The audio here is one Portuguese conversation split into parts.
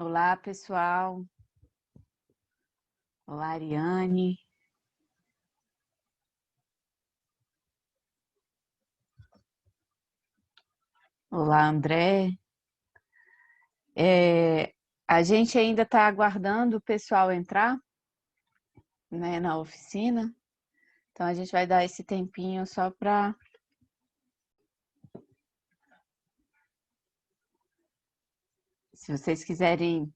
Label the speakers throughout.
Speaker 1: Olá, pessoal. Olá, Ariane. Olá, André. A gente ainda está aguardando o pessoal entrar, né, na oficina. Então, a gente vai dar esse tempinho só para... Se vocês quiserem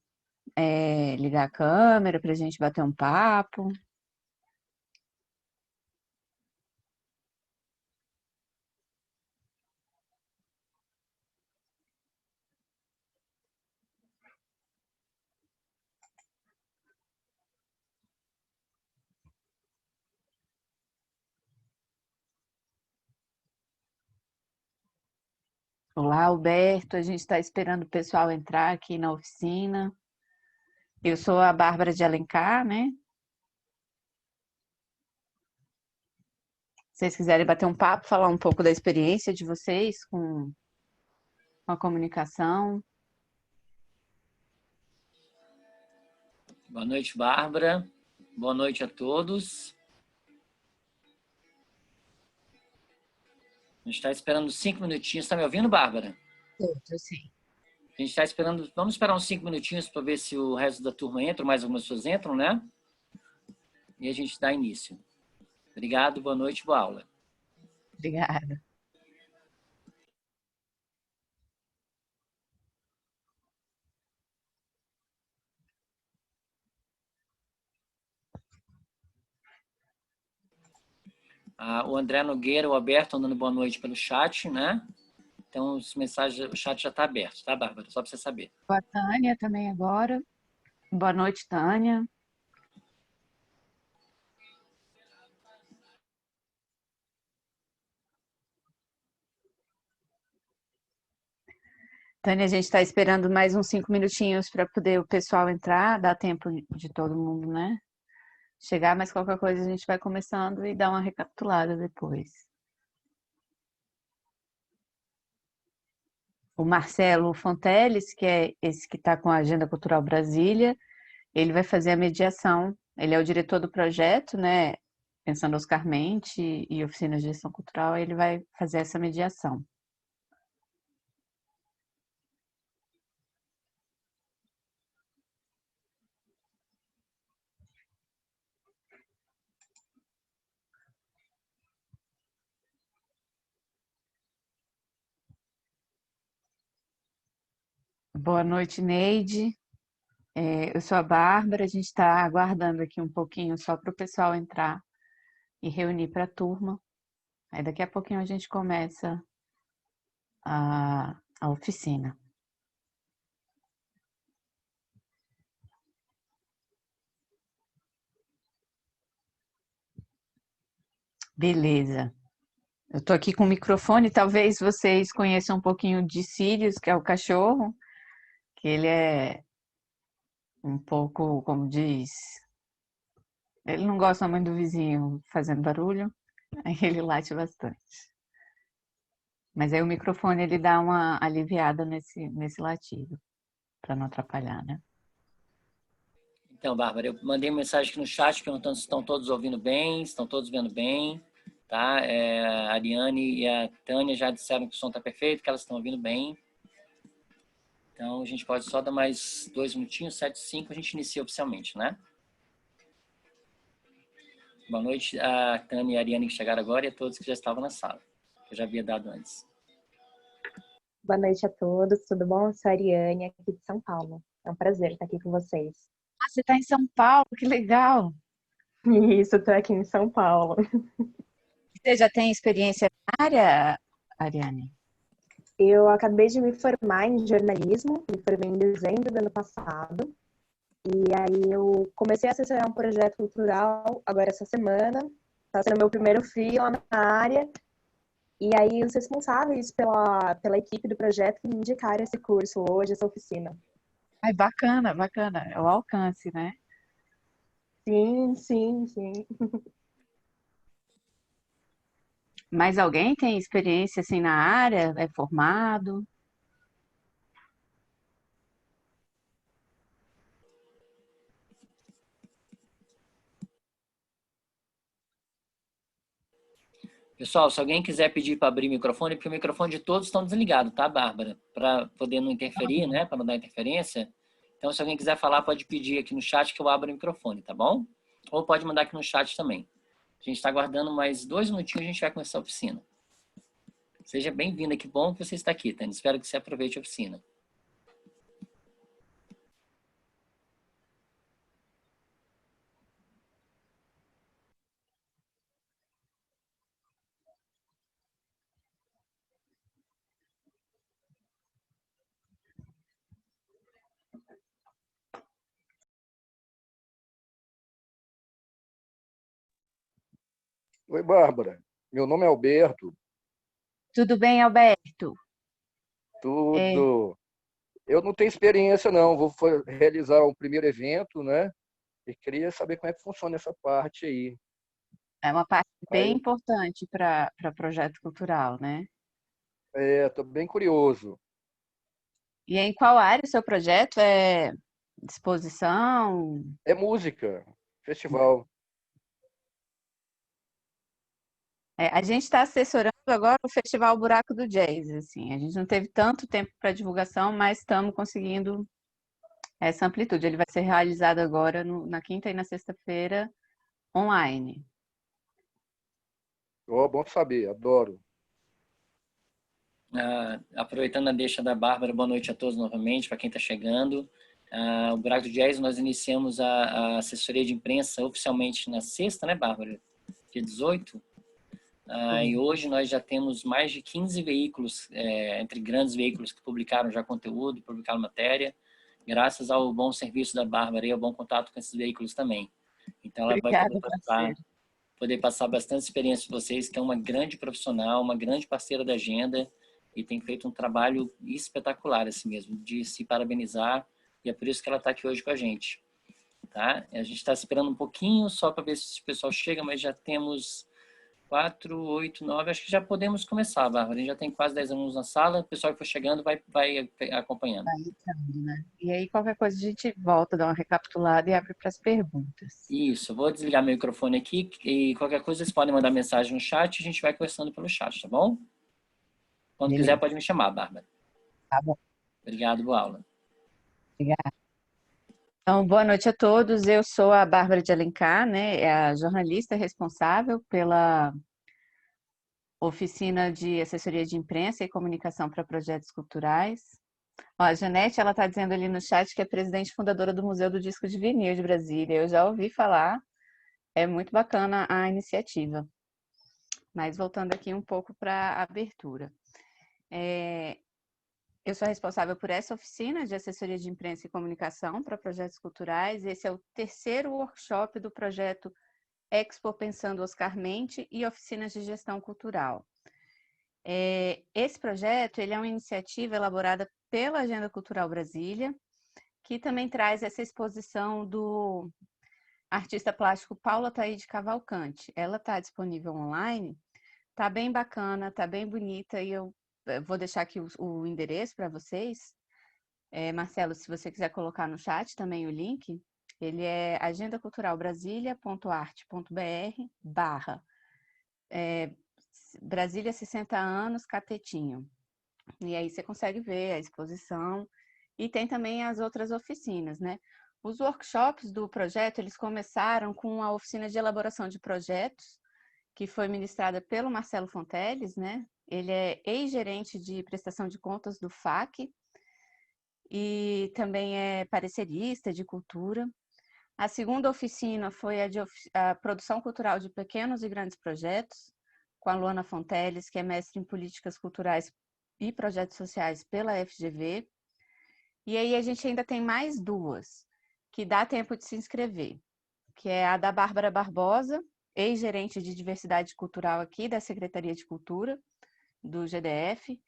Speaker 1: ligar a câmera para a gente bater um papo. Olá, Alberto. A gente está esperando o pessoal entrar aqui na oficina. Eu sou a Bárbara de Alencar, né? Se vocês quiserem bater um papo, falar um pouco da experiência de vocês com a comunicação.
Speaker 2: Boa noite, Bárbara. Boa noite a todos. A gente está esperando 5 minutinhos. Está me ouvindo, Bárbara?
Speaker 1: Estou, sim.
Speaker 2: A gente está esperando. Vamos esperar uns 5 minutinhos para ver se o resto da turma entra, mais algumas pessoas entram, né? E a gente dá início. Obrigado, boa noite, boa aula.
Speaker 1: Obrigada.
Speaker 2: O André Nogueira, o Alberto, estão dando boa noite pelo chat, né? Então, os mensagens, o chat já está aberto, tá, Bárbara? Só para você saber.
Speaker 1: Boa, Tânia também agora. Boa noite, Tânia. Tânia, a gente está esperando mais uns 5 minutinhos para poder o pessoal entrar, dar tempo de todo mundo, né? Chegar, mas qualquer coisa a gente vai começando e dá uma recapitulada depois. O Marcelo Fonteles, que é esse que está com a Agenda Cultural Brasília, ele vai fazer a mediação. Ele é o diretor do projeto, né? Pensando Oscarmente e Oficina de Gestão Cultural, ele vai fazer essa mediação. Boa noite, Neide. Eu sou a Bárbara, a gente está aguardando aqui um pouquinho só para o pessoal entrar e reunir para a turma. Aí daqui a pouquinho a gente começa a oficina. Beleza. Eu estou aqui com o microfone, talvez vocês conheçam um pouquinho de Sirius, que é o cachorro, que ele é um pouco, como diz, ele não gosta muito do vizinho fazendo barulho, aí ele late bastante. Mas aí o microfone ele dá uma aliviada nesse latido, para não atrapalhar, né?
Speaker 2: Então, Bárbara, eu mandei mensagem aqui no chat perguntando se estão todos ouvindo bem, se estão todos vendo bem, tá? A Ariane e a Tânia já disseram que o som está perfeito, que elas estão ouvindo bem. Então, a gente pode só dar mais 2 minutinhos, 7:05, a gente inicia oficialmente, né? Boa noite a Tânia e a Ariane que chegaram agora e a todos que já estavam na sala, que eu já havia dado antes.
Speaker 3: Boa noite a todos, tudo bom? Eu sou a Ariane, aqui de São Paulo. É um prazer estar aqui com vocês.
Speaker 1: Ah, você está em São Paulo, que legal!
Speaker 3: Isso, estou aqui em São Paulo.
Speaker 1: Você já tem experiência na área, Ariane?
Speaker 3: Eu acabei de me formar em jornalismo, me formei em dezembro do ano passado. E aí eu comecei a assessorar um projeto cultural agora essa semana. Está sendo meu primeiro freela na área. E aí os responsáveis pela equipe do projeto me indicaram esse curso hoje, essa oficina.
Speaker 1: Ai, bacana, bacana. É o alcance, né?
Speaker 3: Sim, sim, sim.
Speaker 1: Mas alguém tem experiência assim na área? É formado?
Speaker 2: Pessoal, se alguém quiser pedir para abrir o microfone, porque o microfone de todos estão desligados, tá, Bárbara? Para poder não interferir, né? Para não dar interferência. Então, se alguém quiser falar, pode pedir aqui no chat que eu abro o microfone, tá bom? Ou pode mandar aqui no chat também. A gente está aguardando mais 2 minutinhos e a gente vai começar a oficina. Seja bem-vinda, que bom que você está aqui, Tânia. Espero que você aproveite a oficina.
Speaker 4: Oi, Bárbara. Meu nome é Alberto.
Speaker 1: Tudo bem, Alberto? É,
Speaker 4: Tudo. Eu não tenho experiência, não. Vou realizar o primeiro evento, né? E queria saber como é que funciona essa parte aí.
Speaker 1: é uma parte bem
Speaker 4: Aí,
Speaker 1: importante para projeto cultural, né?
Speaker 4: estou bem curioso.
Speaker 1: E em qual área o seu projeto? É exposição?
Speaker 4: É música, festival.
Speaker 1: A gente está assessorando agora o Festival Buraco do Jazz, assim. A gente não teve tanto tempo para divulgação, mas estamos conseguindo essa amplitude. Ele vai ser realizado agora na quinta e na sexta-feira, online.
Speaker 4: Oh, bom saber, adoro.
Speaker 2: Aproveitando a deixa da Bárbara, boa noite a todos novamente, para quem está chegando. O Buraco do Jazz, nós iniciamos a assessoria de imprensa oficialmente na sexta, né, Bárbara? Dia 18. E hoje nós já temos mais de 15 veículos, entre grandes veículos que publicaram já conteúdo, publicaram matéria, graças ao bom serviço da Bárbara e ao bom contato com esses veículos também. Então ela vai
Speaker 1: Obrigada, parceiro.
Speaker 2: poder passar bastante experiência para vocês, que é uma grande profissional, uma grande parceira da agenda e tem feito um trabalho espetacular assim mesmo, de se parabenizar, e é por isso que ela está aqui hoje com a gente. Tá? A gente está esperando um pouquinho só para ver se o pessoal chega, mas já temos 4, 8, 9, acho que já podemos começar, Bárbara. A gente já tem quase 10 alunos na sala, o pessoal que for chegando vai acompanhando.
Speaker 1: Vai entrando, né? E aí, qualquer coisa, a gente volta, dá uma recapitulada e abre para as perguntas.
Speaker 2: Isso, eu vou desligar meu microfone aqui e qualquer coisa vocês podem mandar mensagem no chat, a gente vai conversando pelo chat, tá bom? Quando quiser
Speaker 1: Beleza,
Speaker 2: pode me chamar, Bárbara.
Speaker 1: tá bom.
Speaker 2: Obrigado, boa aula.
Speaker 1: Obrigada. Então, boa noite a todos. Eu sou a Bárbara de Alencar, né? É a jornalista responsável pela oficina de assessoria de imprensa e comunicação para projetos culturais. Ó, a Janete, ela está dizendo ali no chat que é presidente fundadora do Museu do Disco de Vinil de Brasília. Eu já ouvi falar, é muito bacana a iniciativa. Mas voltando aqui um pouco para a abertura. Eu sou responsável por essa oficina de assessoria de imprensa e comunicação para projetos culturais. Esse é o terceiro workshop do projeto Expo Pensando Oscar Mente e oficinas de gestão cultural. Esse projeto ele é uma iniciativa elaborada pela Agenda Cultural Brasília, que também traz essa exposição do artista plástico Paula Taide Cavalcante. Ela está disponível online, está bem bacana, está bem bonita, e eu vou deixar aqui o endereço para vocês. Marcelo, se você quiser colocar no chat também o link, ele é agendaculturalbrasilia.arte.br/ Brasília 60 anos, Catetinho. E aí você consegue ver a exposição e tem também as outras oficinas, né? Os workshops do projeto, eles começaram com a oficina de elaboração de projetos, que foi ministrada pelo Marcelo Fonteles, né? Ele é ex-gerente de prestação de contas do FAC e também é parecerista de cultura. A segunda oficina foi a produção cultural de pequenos e grandes projetos, com a Luana Fonteles, que é mestre em políticas culturais e projetos sociais pela FGV. E aí a gente ainda tem mais duas, que dá tempo de se inscrever, que é a da Bárbara Barbosa, ex-gerente de diversidade cultural aqui da Secretaria de Cultura, do GDF,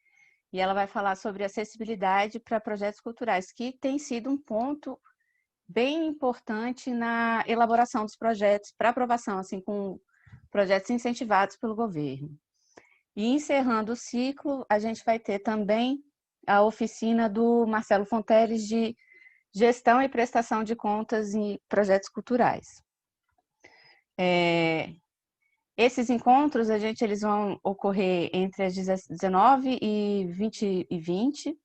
Speaker 1: e ela vai falar sobre acessibilidade para projetos culturais, que tem sido um ponto bem importante na elaboração dos projetos para aprovação, assim, com projetos incentivados pelo governo. E encerrando o ciclo, a gente vai ter também a oficina do Marcelo Fonteles de gestão e prestação de contas em projetos culturais. Esses encontros, eles vão ocorrer entre as 19 e 20,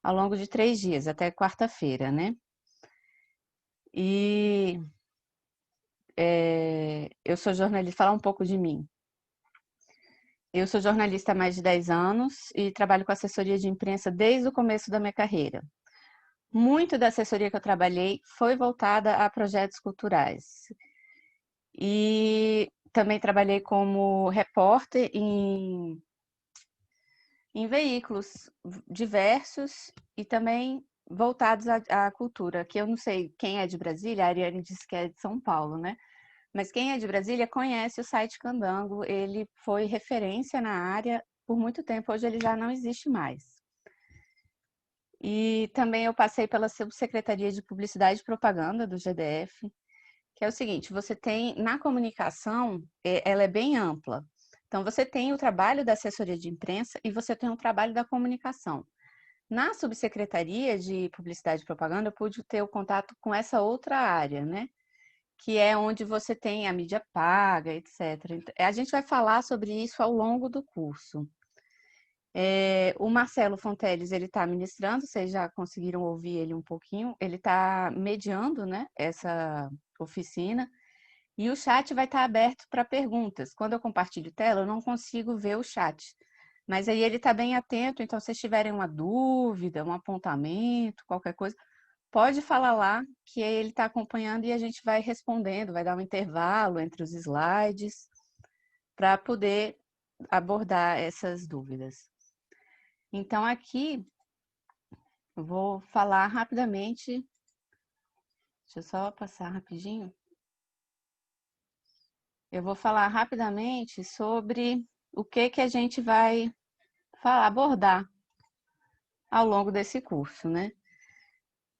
Speaker 1: ao longo de 3 dias, até quarta-feira, né? E eu sou jornalista, falar um pouco de mim. Eu sou jornalista há mais de 10 anos e trabalho com assessoria de imprensa desde o começo da minha carreira. Muito da assessoria que eu trabalhei foi voltada a projetos culturais. E também trabalhei como repórter em veículos diversos e também voltados à cultura, que eu não sei quem é de Brasília, a Ariane disse que é de São Paulo, né? Mas quem é de Brasília conhece o site Candango, ele foi referência na área por muito tempo, hoje ele já não existe mais. E também eu passei pela Subsecretaria de Publicidade e Propaganda do GDF, que é o seguinte, você tem, na comunicação, ela é bem ampla. Então, você tem o trabalho da assessoria de imprensa e você tem o trabalho da comunicação. Na Subsecretaria de Publicidade e Propaganda, eu pude ter o contato com essa outra área, né? Que é onde você tem a mídia paga, etc. A gente vai falar sobre isso ao longo do curso. O Marcelo Fonteles, ele está ministrando, vocês já conseguiram ouvir ele um pouquinho, ele está mediando, né, essa oficina, e o chat vai estar aberto para perguntas. Quando eu compartilho tela, eu não consigo ver o chat, mas aí ele está bem atento, então se vocês tiverem uma dúvida, um apontamento, qualquer coisa, pode falar lá, que ele está acompanhando e a gente vai respondendo, vai dar um intervalo entre os slides, para poder abordar essas dúvidas. Então, aqui, eu vou falar rapidamente, deixa eu só passar rapidinho. Eu vou falar rapidamente sobre o que a gente vai abordar ao longo desse curso, né?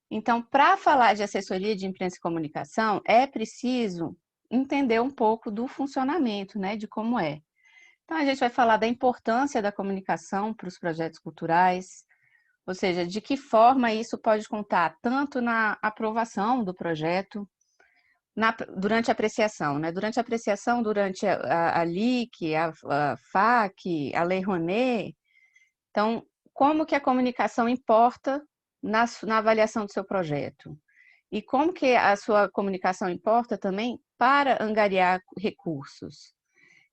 Speaker 1: Então, para falar de assessoria de imprensa e comunicação, é preciso entender um pouco do funcionamento, né, de como é. Então, a gente vai falar da importância da comunicação para os projetos culturais, ou seja, de que forma isso pode contar tanto na aprovação do projeto, durante a apreciação, né? Durante a apreciação, durante a LIC, a FAC, a Lei Rouanet. Então, como que a comunicação importa na avaliação do seu projeto? E como que a sua comunicação importa também para angariar recursos?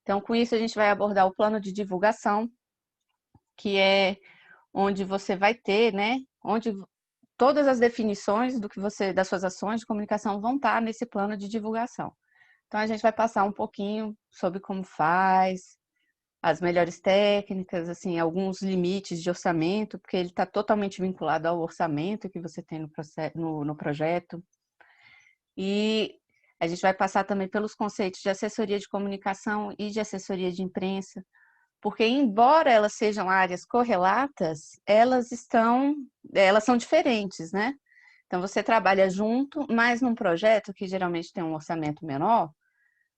Speaker 1: Então, com isso, a gente vai abordar o plano de divulgação, que é onde você vai ter, né? Onde todas as definições das suas ações de comunicação vão estar nesse plano de divulgação. Então, a gente vai passar um pouquinho sobre como faz, as melhores técnicas, assim, alguns limites de orçamento, porque ele está totalmente vinculado ao orçamento que você tem no projeto. E a gente vai passar também pelos conceitos de assessoria de comunicação e de assessoria de imprensa, porque embora elas sejam áreas correlatas, elas são diferentes, né? Então você trabalha junto, mas num projeto que geralmente tem um orçamento menor,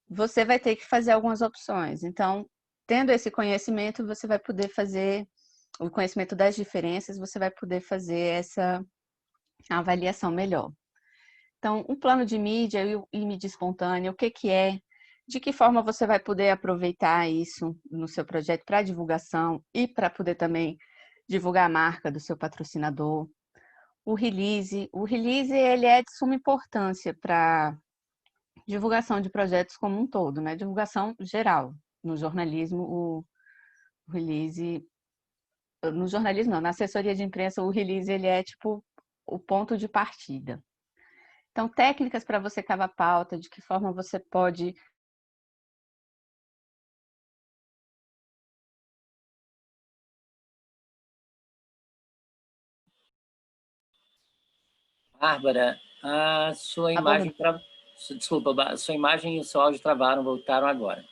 Speaker 1: você vai ter que fazer algumas opções. Então, tendo esse conhecimento, você vai poder fazer o conhecimento das diferenças, você vai poder fazer essa avaliação melhor. Então, um plano de mídia e mídia espontânea, o que é? De que forma você vai poder aproveitar isso no seu projeto para divulgação e para poder também divulgar a marca do seu patrocinador. O release ele é de suma importância para divulgação de projetos como um todo, né? Divulgação geral. No jornalismo, o release... No jornalismo não, na assessoria de imprensa, o release ele é tipo o ponto de partida. Então, técnicas para você cavar pauta, de que forma você pode...
Speaker 2: Bárbara, a sua imagem... Desculpa, a sua imagem e o seu áudio travaram, voltaram agora.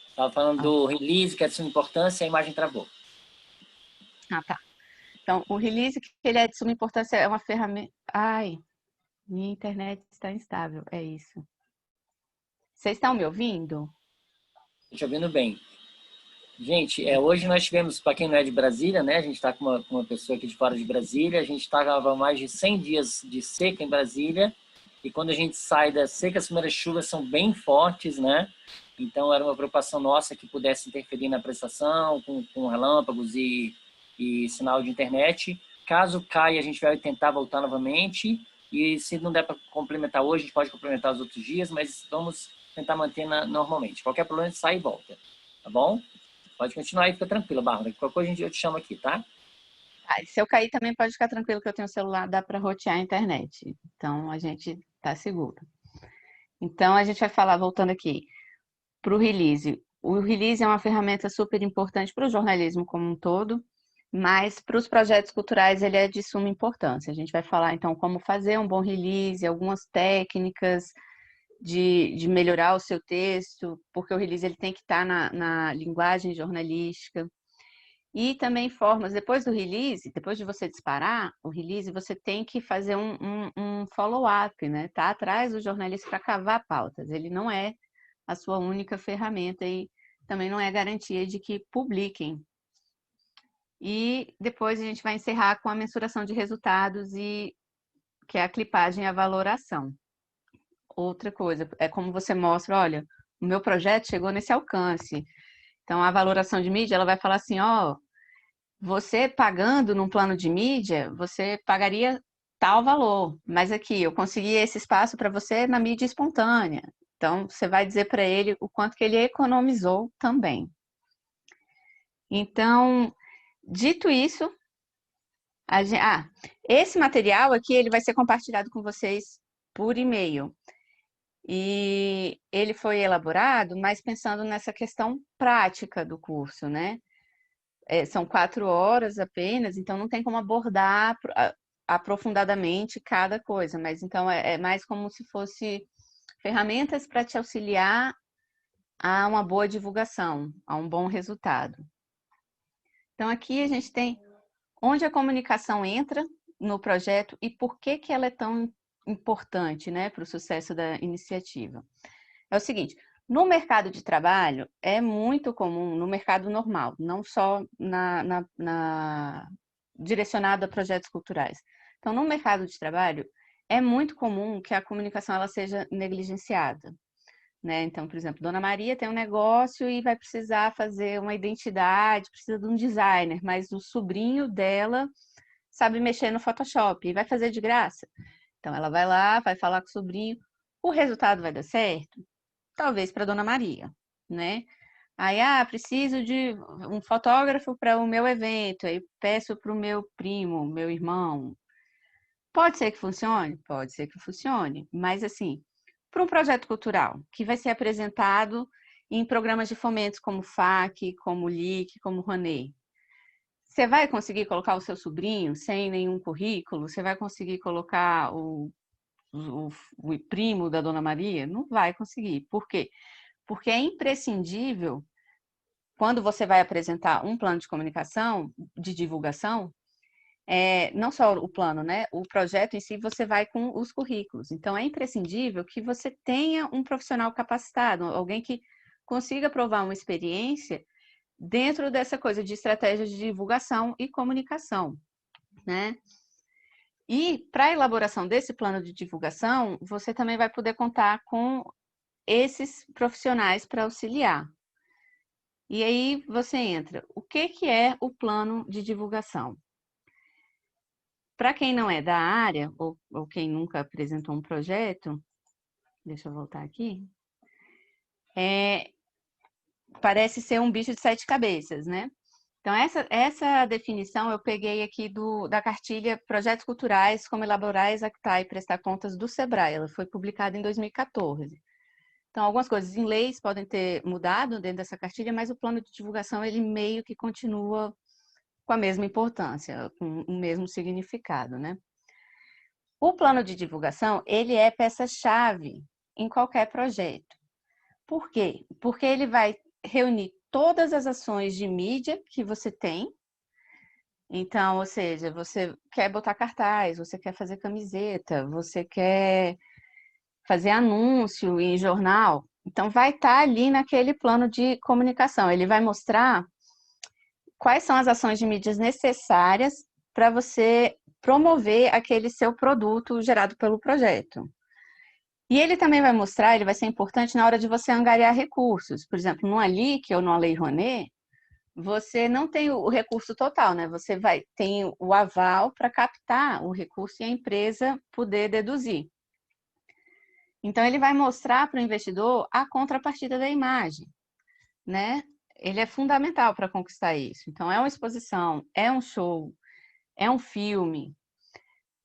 Speaker 2: Estava falando do release, que é de suma importância, e a imagem travou.
Speaker 1: Tá. Então, o release, que ele é de suma importância, é uma ferramenta... Ai, minha internet está instável, é isso. Vocês estão me ouvindo?
Speaker 2: Estou te ouvindo bem. Gente, hoje nós tivemos, para quem não é de Brasília, né? A gente está com uma pessoa aqui de fora de Brasília, a gente estava mais de 100 dias de seca em Brasília, e quando a gente sai da seca, as primeiras chuvas são bem fortes, né? Então, era uma preocupação nossa que pudesse interferir na prestação, com relâmpagos e sinal de internet. Caso caia, a gente vai tentar voltar novamente. E se não der para complementar hoje, a gente pode complementar os outros dias, mas vamos tentar manter normalmente. Qualquer problema, a gente sai e volta. Tá bom? Pode continuar aí, fica tranquila, Bárbara. Qualquer coisa eu te chamo aqui, tá?
Speaker 1: Ah, se eu cair também pode ficar tranquilo que eu tenho celular, dá para rotear a internet. Então a gente tá seguro. Então a gente vai falar, voltando aqui, para o release. O release é uma ferramenta super importante para o jornalismo como um todo, mas para os projetos culturais ele é de suma importância. A gente vai falar então como fazer um bom release, algumas técnicas de melhorar o seu texto, porque o release ele tem que estar na linguagem jornalística. E também formas, depois do release, depois de você disparar o release, você tem que fazer um follow-up, né? Tá atrás do jornalista para cavar pautas. Ele não é a sua única ferramenta e também não é garantia de que publiquem. E depois a gente vai encerrar com a mensuração de resultados, que é a clipagem e a valoração. Outra coisa, é como você mostra, olha, o meu projeto chegou nesse alcance. Então, a valoração de mídia, ela vai falar assim, ó, você pagando num plano de mídia, você pagaria tal valor, mas aqui eu consegui esse espaço para você na mídia espontânea. Então, você vai dizer para ele o quanto que ele economizou também. Então, dito isso, esse material aqui ele vai ser compartilhado com vocês por e-mail. E ele foi elaborado, mas pensando nessa questão prática do curso, né? São 4 horas apenas, então não tem como abordar aprofundadamente cada coisa, mas então é mais como se fosse ferramentas para te auxiliar a uma boa divulgação, a um bom resultado. Então aqui a gente tem onde a comunicação entra no projeto e por que que ela é tão importante, né, para o sucesso da iniciativa. É o seguinte, no mercado de trabalho, é muito comum, no mercado normal, não só direcionado a projetos culturais. Então, no mercado de trabalho, é muito comum que a comunicação ela seja negligenciada, né? Então, por exemplo, Dona Maria tem um negócio e vai precisar fazer uma identidade, precisa de um designer, mas o sobrinho dela sabe mexer no Photoshop e vai fazer de graça. Então, ela vai lá, vai falar com o sobrinho, o resultado vai dar certo? Talvez para Dona Maria, né? Aí, preciso de um fotógrafo para o meu evento, aí peço para o meu primo, meu irmão. Pode ser que funcione? Pode ser que funcione, mas assim, para um projeto cultural que vai ser apresentado em programas de fomentos como o FAC, como o LIC, como o Rouanet, você vai conseguir colocar o seu sobrinho sem nenhum currículo? Você vai conseguir colocar o primo da Dona Maria? Não vai conseguir. Por quê? Porque é imprescindível, quando você vai apresentar um plano de comunicação, de divulgação, não só o plano, né? O projeto em si, você vai com os currículos. Então, é imprescindível que você tenha um profissional capacitado, alguém que consiga provar uma experiência dentro dessa coisa de estratégias de divulgação e comunicação, né? E para a elaboração desse plano de divulgação, você também vai poder contar com esses profissionais para auxiliar. E aí você entra. O que é o plano de divulgação? Para quem não é da área, ou quem nunca apresentou um projeto, deixa eu voltar aqui, parece ser um bicho de 7 cabeças, né? Então, essa definição eu peguei aqui da cartilha Projetos Culturais, como elaborar, executar e prestar contas do SEBRAE. Ela foi publicada em 2014. Então, algumas coisas em leis podem ter mudado dentro dessa cartilha, mas o plano de divulgação, ele meio que continua com a mesma importância, com o mesmo significado, né? O plano de divulgação, ele é peça-chave em qualquer projeto. Por quê? Porque ele vai reunir todas as ações de mídia que você tem. Então, ou seja, você quer botar cartaz, você quer fazer camiseta, você quer fazer anúncio em jornal. Então, vai estar ali naquele plano de comunicação. Ele vai mostrar quais são as ações de mídias necessárias para você promover aquele seu produto gerado pelo projeto. E ele também vai mostrar, ele vai ser importante na hora de você angariar recursos. Por exemplo, numa LIC ou numa Lei Rouanet, você não tem o recurso total, né? Você tem o aval para captar o recurso e a empresa poder deduzir. Então, ele vai mostrar para o investidor a contrapartida da imagem, né? Ele é fundamental para conquistar isso. Então, é uma exposição, é um show, é um filme.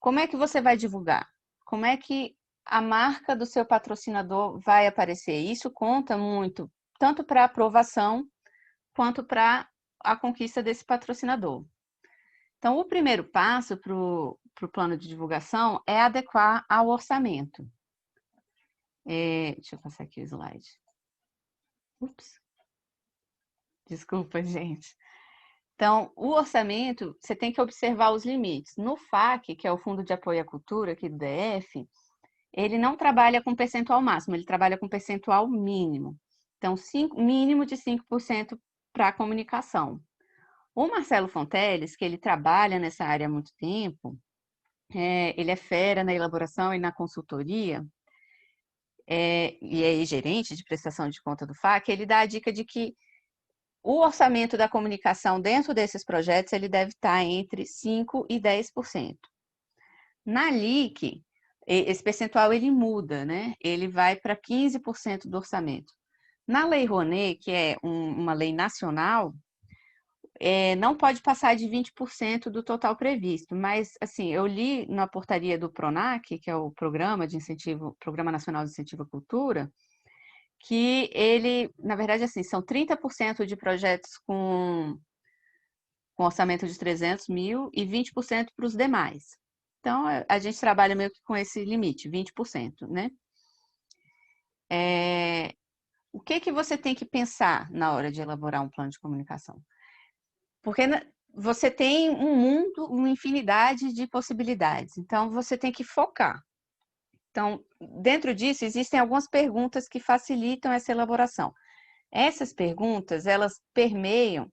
Speaker 1: Como é que você vai divulgar? Como é que a marca do seu patrocinador vai aparecer? Isso conta muito, tanto para a aprovação, quanto para a conquista desse patrocinador. Então, o primeiro passo para o plano de divulgação é adequar ao orçamento. Deixa eu passar aqui o slide. Ups. Desculpa, gente. Então, o orçamento, você tem que observar os limites. No FAC, que é o Fundo de Apoio à Cultura aqui do DF, ele não trabalha com percentual máximo, ele trabalha com percentual mínimo. Então, mínimo de 5% para a comunicação. O Marcelo Fonteles, que ele trabalha nessa área há muito tempo, ele é fera na elaboração e na consultoria, e é gerente de prestação de conta do FAC, ele dá a dica de que o orçamento da comunicação dentro desses projetos ele deve estar entre 5% e 10%. Na LIC, esse percentual ele muda, né? Ele vai para 15% do orçamento. Na Lei Rouanet, que é uma lei nacional, não pode passar de 20% do total previsto, mas assim, eu li na portaria do PRONAC, que é o Programa Nacional de Incentivo à Cultura, que ele, na verdade, assim, são 30% de projetos com orçamento de 300 mil e 20% para os demais. Então, a gente trabalha meio que com esse limite, 20%, né? O que você tem que pensar na hora de elaborar um plano de comunicação? Porque você tem um mundo, uma infinidade de possibilidades. Então, você tem que focar. Então, dentro disso, existem algumas perguntas que facilitam essa elaboração. Essas perguntas, elas permeiam,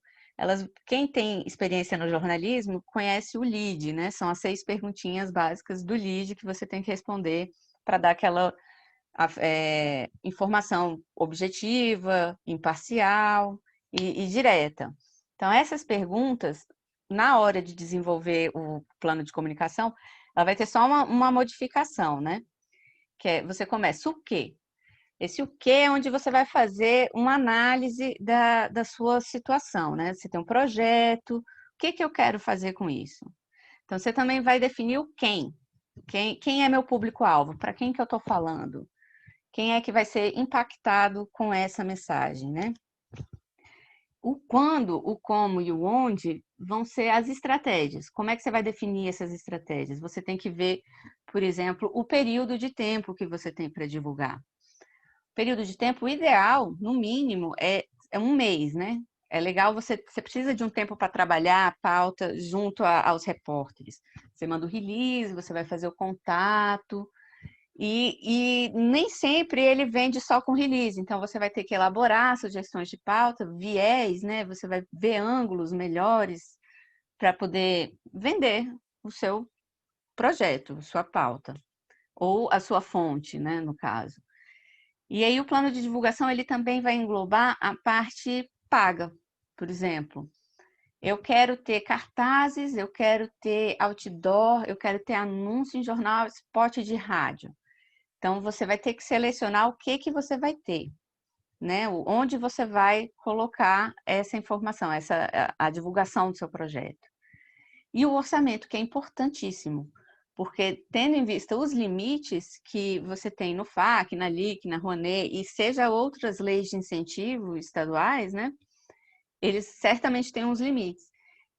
Speaker 1: quem tem experiência no jornalismo conhece o LEAD, né? São as 6 perguntinhas básicas do LEAD que você tem que responder para dar aquela informação objetiva, imparcial e direta. Então, essas perguntas, na hora de desenvolver o plano de comunicação, ela vai ter só uma modificação, né? Que você começa o quê? Esse o quê é onde você vai fazer uma análise da sua situação, né? Você tem um projeto, o que eu quero fazer com isso? Então, você também vai definir o quem. Quem é meu público-alvo? Para quem que eu estou falando? Quem é que vai ser impactado com essa mensagem, né? O quando, o como e o onde vão ser as estratégias. Como é que você vai definir essas estratégias? Você tem que ver, por exemplo, o período de tempo que você tem para divulgar. O período de tempo ideal, no mínimo, é 1 mês, né? É legal, você precisa de um tempo para trabalhar a pauta junto aos repórteres. Você manda o release, você vai fazer o contato, e nem sempre ele vende só com release, então você vai ter que elaborar sugestões de pauta, viés, né? Você vai ver ângulos melhores para poder vender o seu projeto, sua pauta, ou a sua fonte, né, no caso. E aí o plano de divulgação ele também vai englobar a parte paga, por exemplo. Eu quero ter cartazes, eu quero ter outdoor, eu quero ter anúncio em jornal, spot de rádio. Então, você vai ter que selecionar o que você vai ter, né? Onde você vai colocar essa informação, a divulgação do seu projeto. E o orçamento, que é importantíssimo, porque tendo em vista os limites que você tem no FAC, na LIC, na Rouanet, e seja outras leis de incentivo estaduais, né? Eles certamente têm uns limites.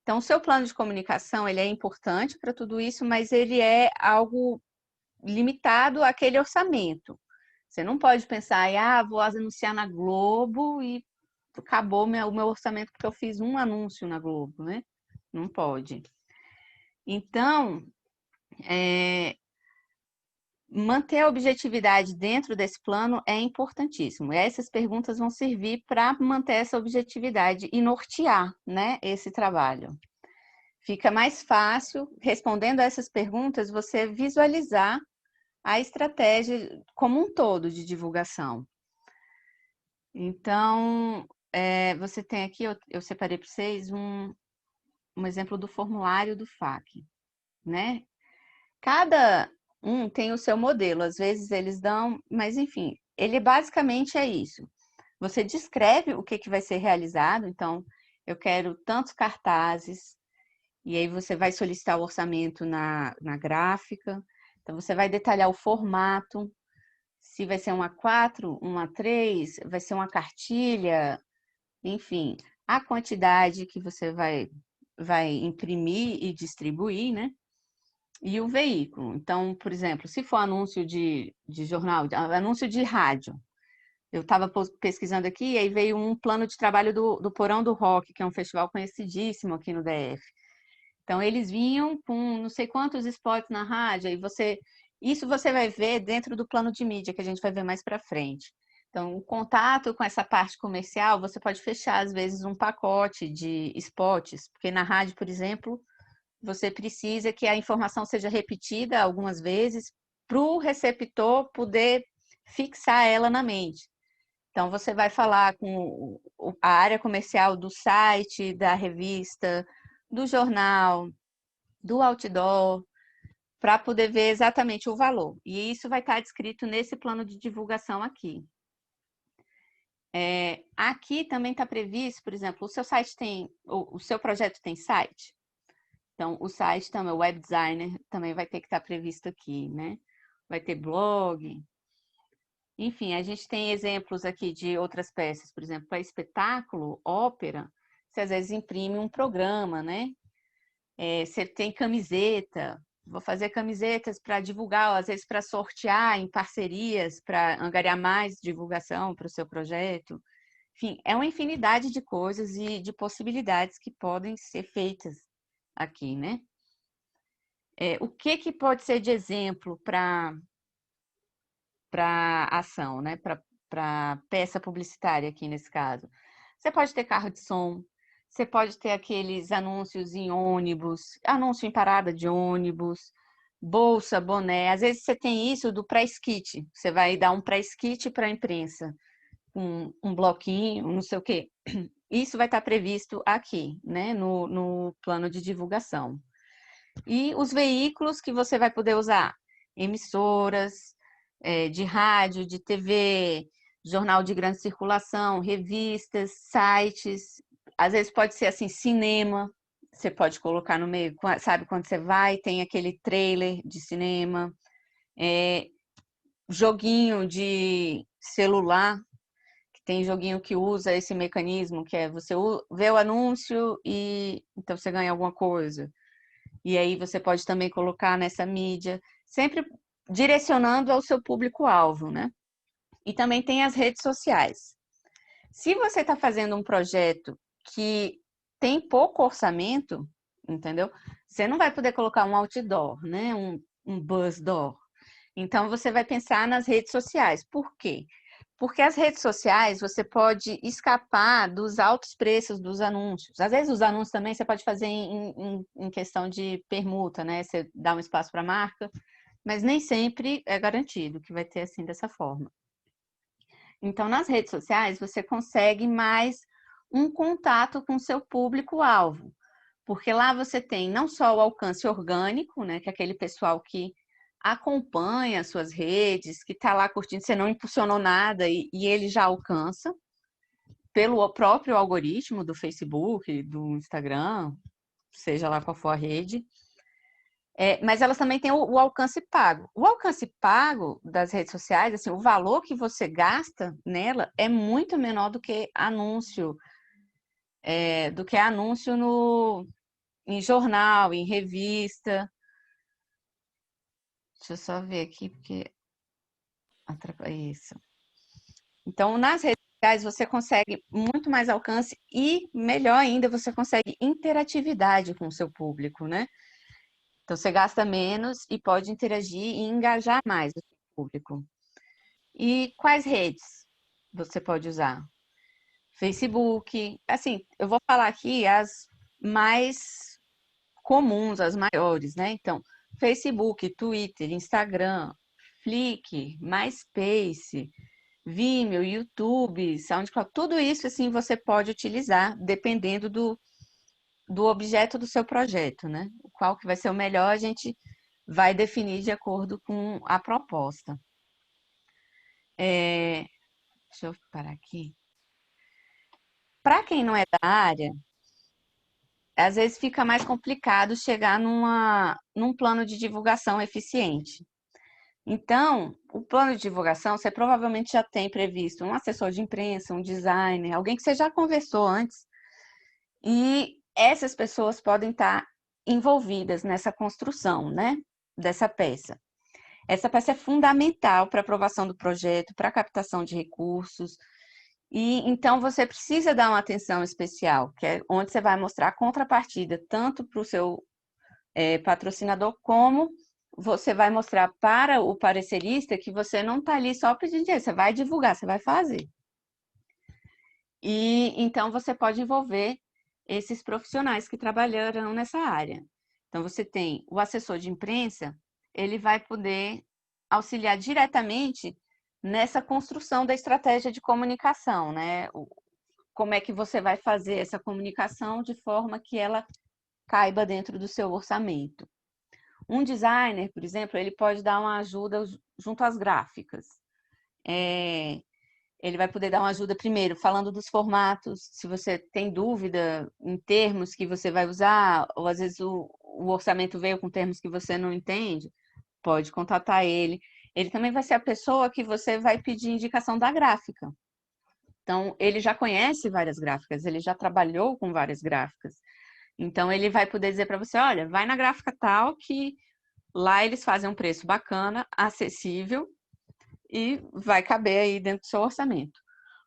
Speaker 1: Então, o seu plano de comunicação, ele é importante para tudo isso, mas ele é algo limitado àquele orçamento. Você não pode pensar, vou anunciar na Globo e acabou o meu orçamento porque eu fiz um anúncio na Globo, né? Não pode. Então, manter a objetividade dentro desse plano é importantíssimo. E essas perguntas vão servir para manter essa objetividade e nortear, né, esse trabalho. Fica mais fácil, respondendo a essas perguntas, você visualizar a estratégia como um todo de divulgação. Então, você tem aqui, eu separei para vocês um exemplo do formulário do FAQ, né? Cada um tem o seu modelo, às vezes eles dão, mas enfim, ele basicamente é isso. Você descreve o que vai ser realizado, então eu quero tantos cartazes, e aí você vai solicitar o orçamento na gráfica, então você vai detalhar o formato, se vai ser um A4, um A3, vai ser uma cartilha, enfim, a quantidade que você vai imprimir e distribuir, né? E o veículo. Então, por exemplo, se for anúncio de jornal, anúncio de rádio, eu estava pesquisando aqui e aí veio um plano de trabalho do Porão do Rock, que é um festival conhecidíssimo aqui no DF. Então, eles vinham com não sei quantos spots na rádio, e isso você vai ver dentro do plano de mídia, que a gente vai ver mais para frente. Então, o contato com essa parte comercial, você pode fechar, às vezes, um pacote de spots, porque na rádio, por exemplo, você precisa que a informação seja repetida algumas vezes para o receptor poder fixar ela na mente. Então, você vai falar com a área comercial do site, da revista, do jornal, do outdoor, para poder ver exatamente o valor. E isso vai estar descrito nesse plano de divulgação aqui. Aqui também está previsto, por exemplo, o seu site o seu projeto tem site? Então, o site também, o web designer também vai ter que estar previsto aqui, né? Vai ter blog. Enfim, a gente tem exemplos aqui de outras peças, por exemplo, para espetáculo, ópera, você às vezes imprime um programa, né? Você tem camiseta, vou fazer camisetas para divulgar, às vezes para sortear em parcerias, para angariar mais divulgação para o seu projeto. Enfim, é uma infinidade de coisas e de possibilidades que podem ser feitas aqui, né? O que pode ser de exemplo para ação, né? Para peça publicitária aqui nesse caso? Você pode ter carro de som, você pode ter aqueles anúncios em ônibus, anúncio em parada de ônibus, bolsa, boné. Às vezes você tem isso do press kit, você vai dar um press kit para a imprensa, um bloquinho, não sei o quê. Isso vai estar previsto aqui, né? No plano de divulgação. E os veículos que você vai poder usar, emissoras de rádio, de TV, jornal de grande circulação, revistas, sites, às vezes pode ser assim, cinema, você pode colocar no meio, sabe quando você vai, tem aquele trailer de cinema, joguinho de celular, que tem joguinho que usa esse mecanismo, que é você vê o anúncio e então você ganha alguma coisa. E aí você pode também colocar nessa mídia, sempre direcionando ao seu público-alvo, né? E também tem as redes sociais. Se você está fazendo um projeto que tem pouco orçamento, entendeu? Você não vai poder colocar um outdoor, né? Um buzz door. Então, você vai pensar nas redes sociais. Por quê? Porque as redes sociais, você pode escapar dos altos preços dos anúncios. Às vezes, os anúncios também você pode fazer em questão de permuta, né? Você dá um espaço para a marca, mas nem sempre é garantido que vai ter assim dessa forma. Então, nas redes sociais, você consegue mais um contato com o seu público-alvo, porque lá você tem não só o alcance orgânico, né? Que é aquele pessoal que acompanha as suas redes, que está lá curtindo, você não impulsionou nada e ele já alcança pelo próprio algoritmo do Facebook, do Instagram, seja lá qual for a rede. Mas elas também têm o alcance pago. O alcance pago das redes sociais, assim, o valor que você gasta nela é muito menor do que anúncio, em jornal, em revista. Deixa eu só ver aqui, porque atrapalha isso. Então, nas redes sociais, você consegue muito mais alcance e, melhor ainda, você consegue interatividade com o seu público, né? Então, você gasta menos e pode interagir e engajar mais o seu público. E quais redes você pode usar? Facebook, assim, eu vou falar aqui as mais comuns, as maiores, né? Então, Facebook, Twitter, Instagram, Flickr, MySpace, Vimeo, YouTube, SoundCloud, tudo isso assim você pode utilizar dependendo do objeto do seu projeto, né? Qual que vai ser o melhor, a gente vai definir de acordo com a proposta. Deixa eu parar aqui. Para quem não é da área, às vezes fica mais complicado chegar num plano de divulgação eficiente. Então, o plano de divulgação, você provavelmente já tem previsto um assessor de imprensa, um designer, alguém que você já conversou antes, e essas pessoas podem estar envolvidas nessa construção, né, dessa peça. Essa peça é fundamental para a aprovação do projeto, para a captação de recursos, e então você precisa dar uma atenção especial, que é onde você vai mostrar a contrapartida, tanto para o seu patrocinador, como você vai mostrar para o parecerista que você não está ali só pedindo dinheiro, você vai divulgar, você vai fazer. E então você pode envolver esses profissionais que trabalharão nessa área. Então você tem o assessor de imprensa, ele vai poder auxiliar diretamente nessa construção da estratégia de comunicação, né? Como é que você vai fazer essa comunicação de forma que ela caiba dentro do seu orçamento. Um designer, por exemplo, ele pode dar uma ajuda junto às gráficas. Ele vai poder dar uma ajuda primeiro falando dos formatos, se você tem dúvida em termos que você vai usar, ou às vezes o orçamento veio com termos que você não entende, pode contatar ele. Ele também vai ser a pessoa que você vai pedir indicação da gráfica. Então, ele já conhece várias gráficas, ele já trabalhou com várias gráficas. Então, ele vai poder dizer para você, olha, vai na gráfica tal que lá eles fazem um preço bacana, acessível e vai caber aí dentro do seu orçamento.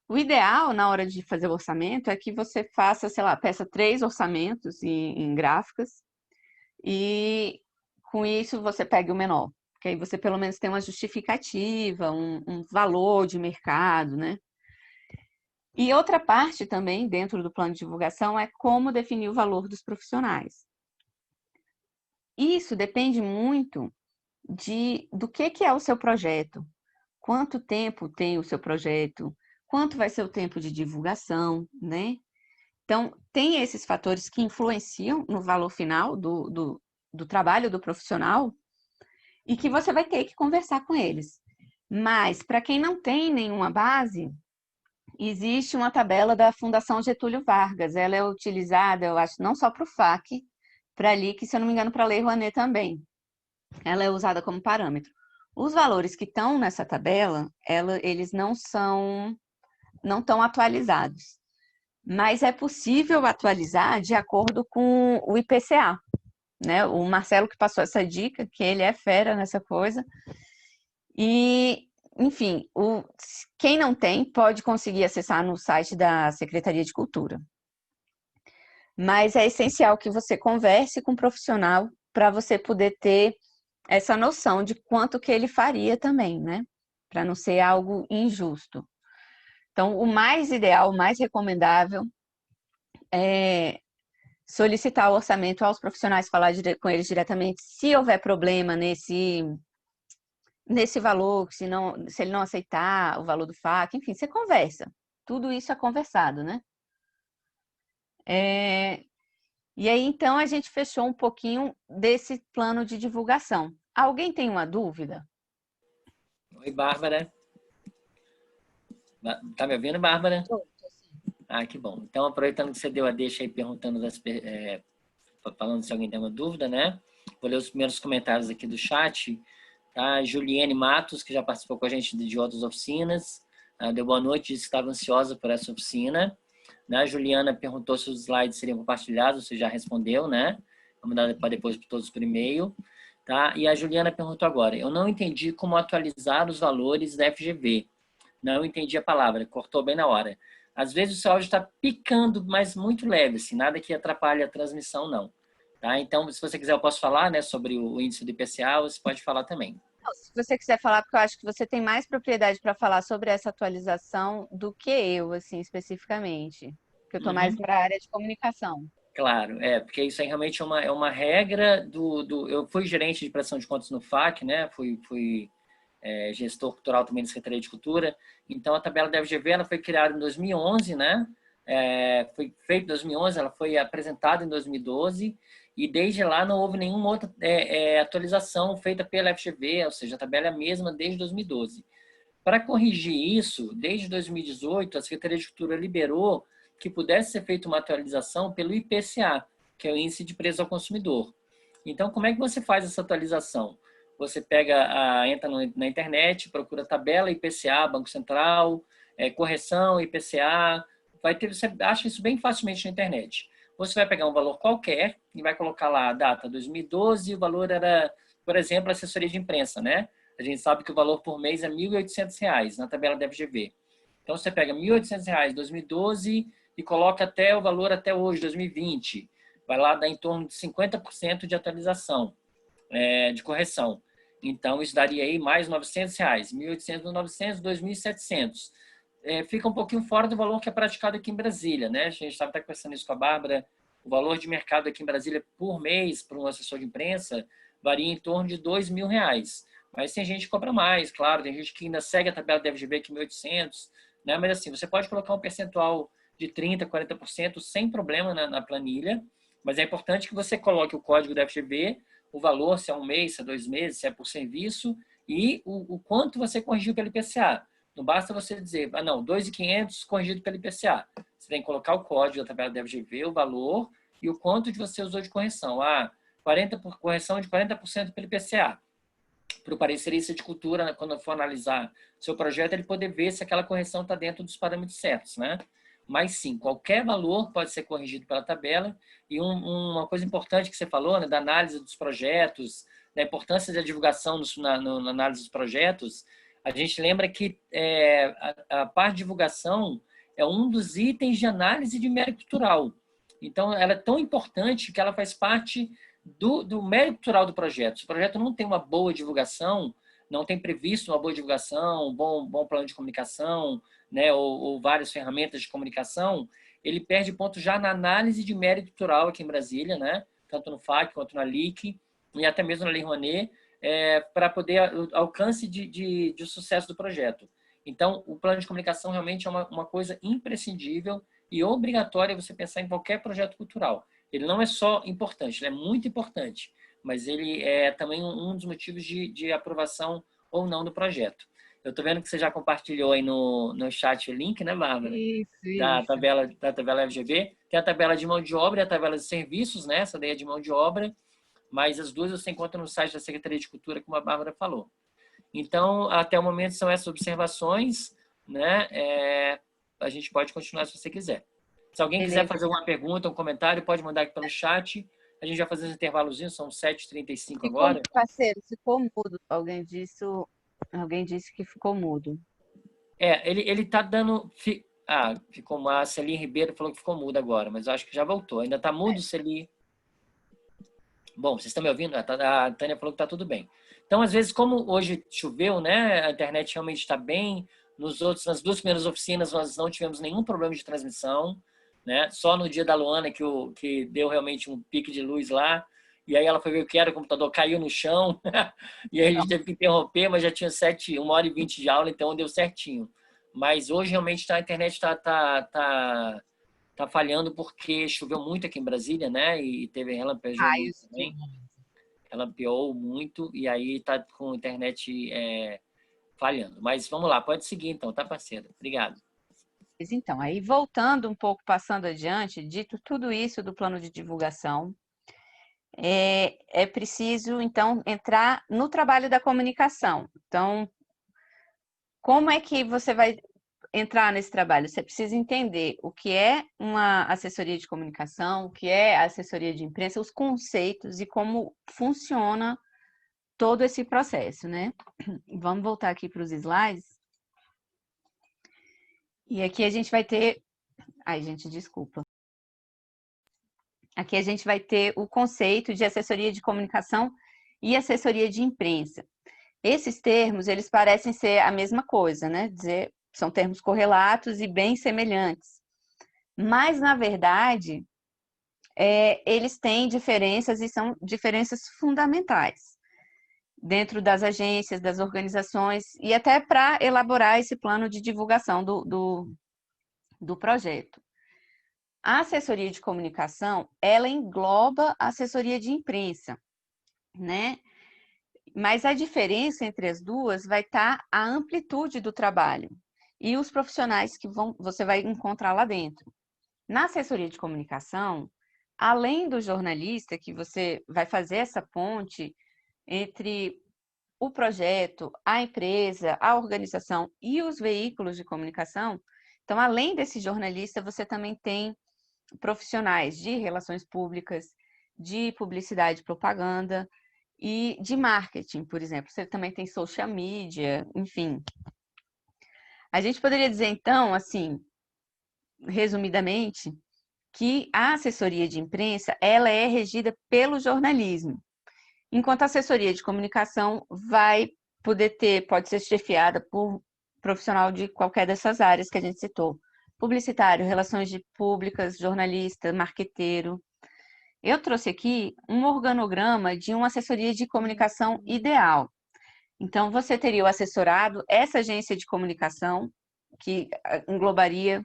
Speaker 1: O ideal, na hora de fazer o orçamento, é que você faça, sei lá, peça 3 orçamentos em gráficas e com isso você pegue o menor. Porque aí você pelo menos tem uma justificativa, um valor de mercado, né? E outra parte também, dentro do plano de divulgação, é como definir o valor dos profissionais. Isso depende muito do que é o seu projeto, quanto tempo tem o seu projeto, quanto vai ser o tempo de divulgação, né? Então, tem esses fatores que influenciam no valor final do trabalho do profissional e que você vai ter que conversar com eles. Mas, para quem não tem nenhuma base, existe uma tabela da Fundação Getúlio Vargas. Ela é utilizada, eu acho, não só para o FAC, para a LIC, se eu não me engano, para a Lei Rouanet também. Ela é usada como parâmetro. Os valores que estão nessa tabela, eles não estão atualizados. Mas é possível atualizar de acordo com o IPCA. Né? O Marcelo que passou essa dica, que ele é fera nessa coisa. E, enfim, quem não tem pode conseguir acessar no site da Secretaria de Cultura. Mas é essencial que você converse com um profissional para você poder ter essa noção de quanto que ele faria também, né? Para não ser algo injusto. Então, o mais ideal, o mais recomendável é solicitar o orçamento aos profissionais, falar com eles diretamente. Se houver problema nesse valor, se ele não aceitar o valor do FAQ, enfim, você conversa. Tudo isso é conversado, né? E aí, então, a gente fechou um pouquinho desse plano de divulgação. Alguém tem uma dúvida?
Speaker 2: Oi, Bárbara. Tá me ouvindo, Bárbara?
Speaker 3: Tô sim.
Speaker 2: Ah, que bom. Então, aproveitando que você deu a deixa aí perguntando, falando se alguém tem uma dúvida, né? Vou ler os primeiros comentários aqui do chat. Tá? Juliane Matos, que já participou com a gente de outras oficinas, deu boa noite, disse que estava ansiosa por essa oficina. A Juliana perguntou se os slides seriam compartilhados, você já respondeu, né? Vamos dar para depois para todos por e-mail. Tá? E a Juliana perguntou agora, eu não entendi como atualizar os valores da FGV. Não entendi a palavra, cortou bem na hora. Às vezes o seu áudio está picando, mas muito leve, assim, nada que atrapalhe a transmissão, não. Tá? Então, se você quiser, eu posso falar, né, sobre o índice do IPCA, você pode falar também.
Speaker 1: Se você quiser falar, porque eu acho que você tem mais propriedade para falar sobre essa atualização do que eu, assim, especificamente. Porque eu estou mais para a área de comunicação.
Speaker 2: Claro, porque isso aí realmente é uma regra eu fui gerente de prestação de contas no FAC, né? Fui gestor cultural também da Secretaria de Cultura. Então, a tabela da FGV ela foi criada em 2011, né? Foi feita em 2011, ela foi apresentada em 2012, e desde lá não houve nenhuma outra atualização feita pela FGV, ou seja, a tabela é a mesma desde 2012. Para corrigir isso, desde 2018, a Secretaria de Cultura liberou que pudesse ser feita uma atualização pelo IPCA, que é o Índice de Preço ao Consumidor. Então, como é que você faz essa atualização? Você entra na internet, procura tabela IPCA, Banco Central, correção IPCA, você acha isso bem facilmente na internet. Você vai pegar um valor qualquer e vai colocar lá a data 2012, o valor era, por exemplo, assessoria de imprensa, né? A gente sabe que o valor por mês é R$ 1.800 na tabela da FGV. Então, você pega R$ 1.800 2012 e coloca até o valor até hoje, 2020. Vai lá dar em torno de 50% de atualização, de correção. Então, isso daria aí mais R$ 900, 1.800, 900, 2.700. Fica um pouquinho fora do valor que é praticado aqui em Brasília, né? A gente estava até conversando isso com a Bárbara. O valor de mercado aqui em Brasília por mês para um assessor de imprensa varia em torno de R$ 2.000. Mas tem gente que cobra mais, claro. Tem gente que ainda segue a tabela da FGV aqui em 1.800, né? Mas assim, você pode colocar um percentual de 30%, 40% sem problema na planilha, mas é importante que você coloque o código da FGV, o valor, se é um mês, se é 2 meses, se é por serviço, e o quanto você corrigiu pelo IPCA. Não basta você dizer, não, 2.500 corrigido pelo IPCA. Você tem que colocar o código da tabela da FGV, o valor e o quanto você usou de correção. 40 correção de 40% pelo IPCA. Para o parecerista de cultura, quando for analisar seu projeto, ele poder ver se aquela correção está dentro dos parâmetros certos, né? Mas sim, qualquer valor pode ser corrigido pela tabela. E uma coisa importante que você falou, né, da análise dos projetos, da importância da divulgação na análise dos projetos, a gente lembra que a parte de divulgação é um dos itens de análise de mérito cultural. Então, ela é tão importante que ela faz parte do mérito cultural do projeto. Se o projeto não tem uma boa divulgação, não tem previsto uma boa divulgação, um bom plano de comunicação, né, ou várias ferramentas de comunicação, ele perde ponto já na análise de mérito cultural aqui em Brasília, né, tanto no FAC quanto na LIC, e até mesmo na Lei Rouanet, para poder alcance de sucesso do projeto. Então, o plano de comunicação realmente é uma coisa imprescindível e obrigatória você pensar em qualquer projeto cultural. Ele não é só importante, ele é muito importante, mas ele é também um dos motivos de aprovação ou não do projeto. Eu estou vendo que você já compartilhou aí no chat o link, né, Bárbara?
Speaker 1: Isso.
Speaker 2: Da tabela FGV. Tem a tabela de mão de obra e a tabela de serviços, né? Essa daí é de mão de obra, mas as duas você encontra no site da Secretaria de Cultura, como a Bárbara falou. Então, até o momento são essas observações, né? A gente pode continuar se você quiser. Se alguém quiser fazer alguma pergunta, um comentário, pode mandar aqui pelo chat. A gente vai fazer uns intervalozinhos, são 7h35 agora.
Speaker 1: Parceiro, ficou mudo. Alguém disse que ficou mudo.
Speaker 2: Ele tá dando... ficou a Celi Ribeiro falou que ficou mudo agora, mas eu acho que já voltou. Ainda tá mudo, Celi? Bom, vocês estão me ouvindo? A Tânia falou que tá tudo bem. Então, às vezes, como hoje choveu, né? A internet realmente está bem. Nas 2 primeiras oficinas, nós não tivemos nenhum problema de transmissão, né? Só no dia da Luana que deu realmente um pique de luz lá. E aí ela foi ver o que era, o computador caiu no chão. E aí a gente teve que interromper, mas já tinha 1h20 de aula, então deu certinho. Mas hoje realmente a internet tá falhando porque choveu muito aqui em Brasília, né? E teve relampejou muito também. Relampeou muito e aí tá com a internet falhando. Mas vamos lá, pode seguir então, tá, parceiro? Obrigado.
Speaker 1: Então, aí voltando um pouco, passando adiante, dito tudo isso do plano de divulgação, é preciso, então, entrar no trabalho da comunicação. Então, como é que você vai entrar nesse trabalho? Você precisa entender o que é uma assessoria de comunicação, o que é assessoria de imprensa, os conceitos e como funciona todo esse processo, né? Vamos voltar aqui para os slides. E aqui a gente vai ter... Ai, gente, desculpa. Aqui a gente vai ter o conceito de assessoria de comunicação e assessoria de imprensa. Esses termos, eles parecem ser a mesma coisa, né? São termos correlatos e bem semelhantes. Mas, na verdade, eles têm diferenças e são diferenças fundamentais. dentro das agências, das organizações, e até para elaborar esse plano de divulgação do projeto. A assessoria de comunicação, ela engloba a assessoria de imprensa, né? Mas a diferença entre as duas vai estar a amplitude do trabalho e os profissionais que você vai encontrar lá dentro. Na assessoria de comunicação, além do jornalista, que você vai fazer essa ponte entre o projeto, a empresa, a organização e os veículos de comunicação, então, além desse jornalista, você também tem profissionais de relações públicas, de publicidade e propaganda e de marketing, por exemplo. Você também tem social media, enfim. A gente poderia dizer, então, assim, resumidamente, que a assessoria de imprensa, ela é regida pelo jornalismo, enquanto a assessoria de comunicação pode ser chefiada por profissional de qualquer dessas áreas que a gente citou. Publicitário, relações públicas, jornalista, marqueteiro. Eu trouxe aqui um organograma de uma assessoria de comunicação ideal. Então, você teria o assessorado, essa agência de comunicação, que englobaria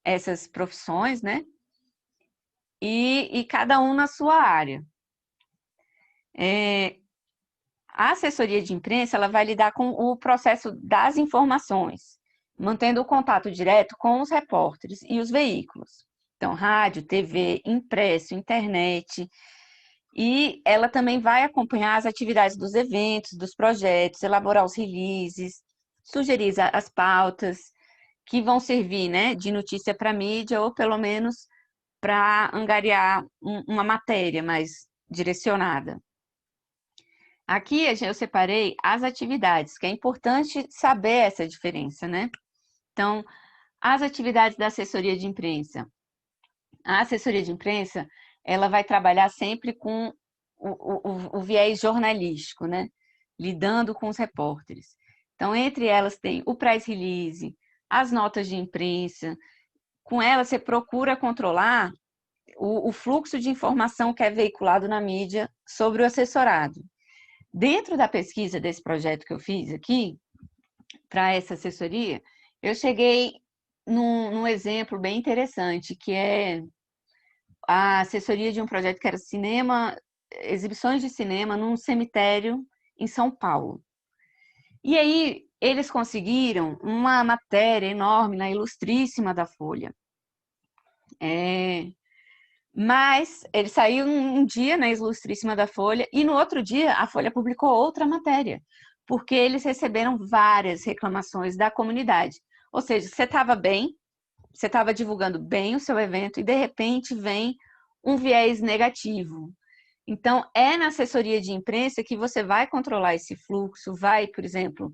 Speaker 1: essas profissões, né? E cada um na sua área. A assessoria de imprensa, ela vai lidar com o processo das informações, mantendo o contato direto com os repórteres e os veículos. Então, rádio, TV, impresso, internet. E ela também vai acompanhar as atividades dos eventos, dos projetos, elaborar os releases, sugerir as pautas que vão servir, né, de notícia para a mídia ou pelo menos para angariar uma matéria mais direcionada. Aqui eu separei as atividades, que é importante saber essa diferença, né? Então, as atividades da assessoria de imprensa. A assessoria de imprensa, ela vai trabalhar sempre com o viés jornalístico, né? Lidando com os repórteres. Então, entre elas tem o press release, as notas de imprensa. Com ela, você procura controlar o fluxo de informação que é veiculado na mídia sobre o assessorado. Dentro da pesquisa desse projeto que eu fiz aqui, para essa assessoria, eu cheguei num exemplo bem interessante, que é a assessoria de um projeto que era exibições de cinema num cemitério em São Paulo. E aí, eles conseguiram uma matéria enorme na Ilustríssima da Folha. Mas ele saiu um dia na Ilustríssima da Folha e no outro dia a Folha publicou outra matéria, porque eles receberam várias reclamações da comunidade. Ou seja, você estava bem, você estava divulgando bem o seu evento e de repente vem um viés negativo. Então, é na assessoria de imprensa que você vai controlar esse fluxo, vai, por exemplo,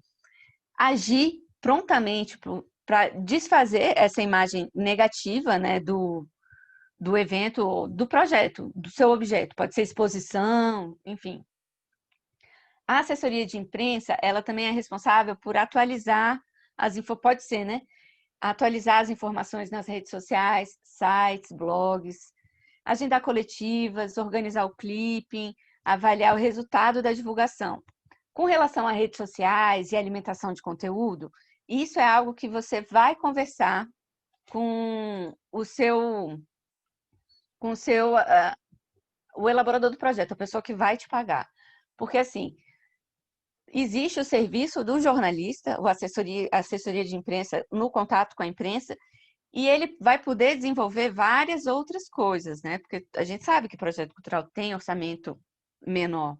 Speaker 1: agir prontamente para desfazer essa imagem negativa, né, do evento, do projeto, do seu objeto. Pode ser exposição, enfim. A assessoria de imprensa, ela também é responsável por atualizar pode ser, né? Atualizar as informações nas redes sociais, sites, blogs, agendar coletivas, organizar o clipping, avaliar o resultado da divulgação. Com relação a redes sociais e alimentação de conteúdo, isso é algo que você vai conversar com o elaborador do projeto, a pessoa que vai te pagar. Porque, assim, existe o serviço do jornalista, a assessoria de imprensa no contato com a imprensa, e ele vai poder desenvolver várias outras coisas, né? Porque a gente sabe que projeto cultural tem orçamento menor.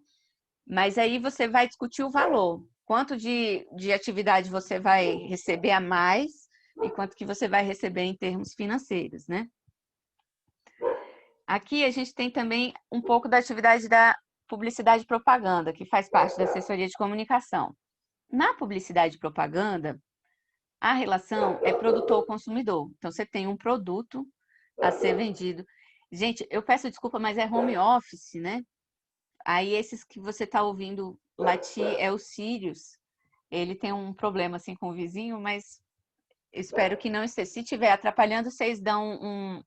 Speaker 1: Mas aí você vai discutir o valor. Quanto de atividade você vai receber a mais e quanto que você vai receber em termos financeiros, né? Aqui a gente tem também um pouco da atividade da publicidade e propaganda, que faz parte da assessoria de comunicação. Na publicidade e propaganda, a relação é produtor-consumidor. Então, você tem um produto a ser vendido. Gente, eu peço desculpa, mas é home office, né? Aí, esses que você está ouvindo latir é o Sirius. Ele tem um problema assim com o vizinho, mas espero que não esteja. Se estiver atrapalhando, vocês dão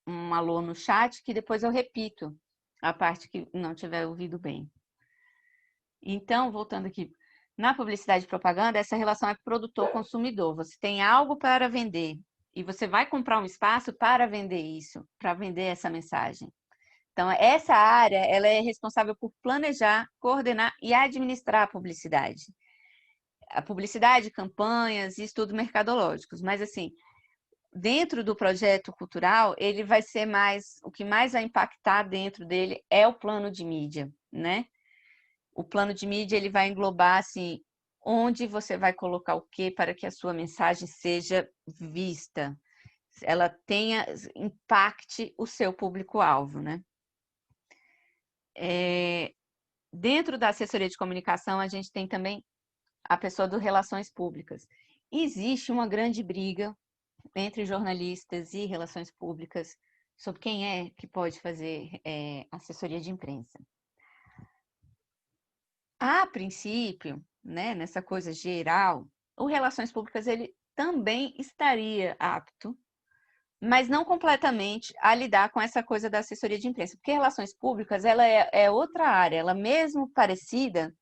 Speaker 1: um alô no chat, que depois eu repito a parte que não tiver ouvido bem. Então, voltando aqui, na publicidade e propaganda, essa relação é produtor-consumidor. Você tem algo para vender e você vai comprar um espaço para vender isso, para vender essa mensagem. Então, essa área, ela é responsável por planejar, coordenar e administrar a publicidade. A publicidade, campanhas e estudos mercadológicos. Mas, assim, dentro do projeto cultural, ele vai ser mais, o que mais vai impactar dentro dele é o plano de mídia, né? O plano de mídia, ele vai englobar, assim, onde você vai colocar o quê para que a sua mensagem seja vista, ela tenha, impacte o seu público-alvo, né? Dentro da assessoria de comunicação, a gente tem também a pessoa do relações públicas. Existe uma grande briga entre jornalistas e relações públicas sobre quem é que pode fazer assessoria de imprensa. A princípio, né, nessa coisa geral, o relações públicas ele também estaria apto, mas não completamente, a lidar com essa coisa da assessoria de imprensa, porque relações públicas ela é outra área, ela mesmo parecida,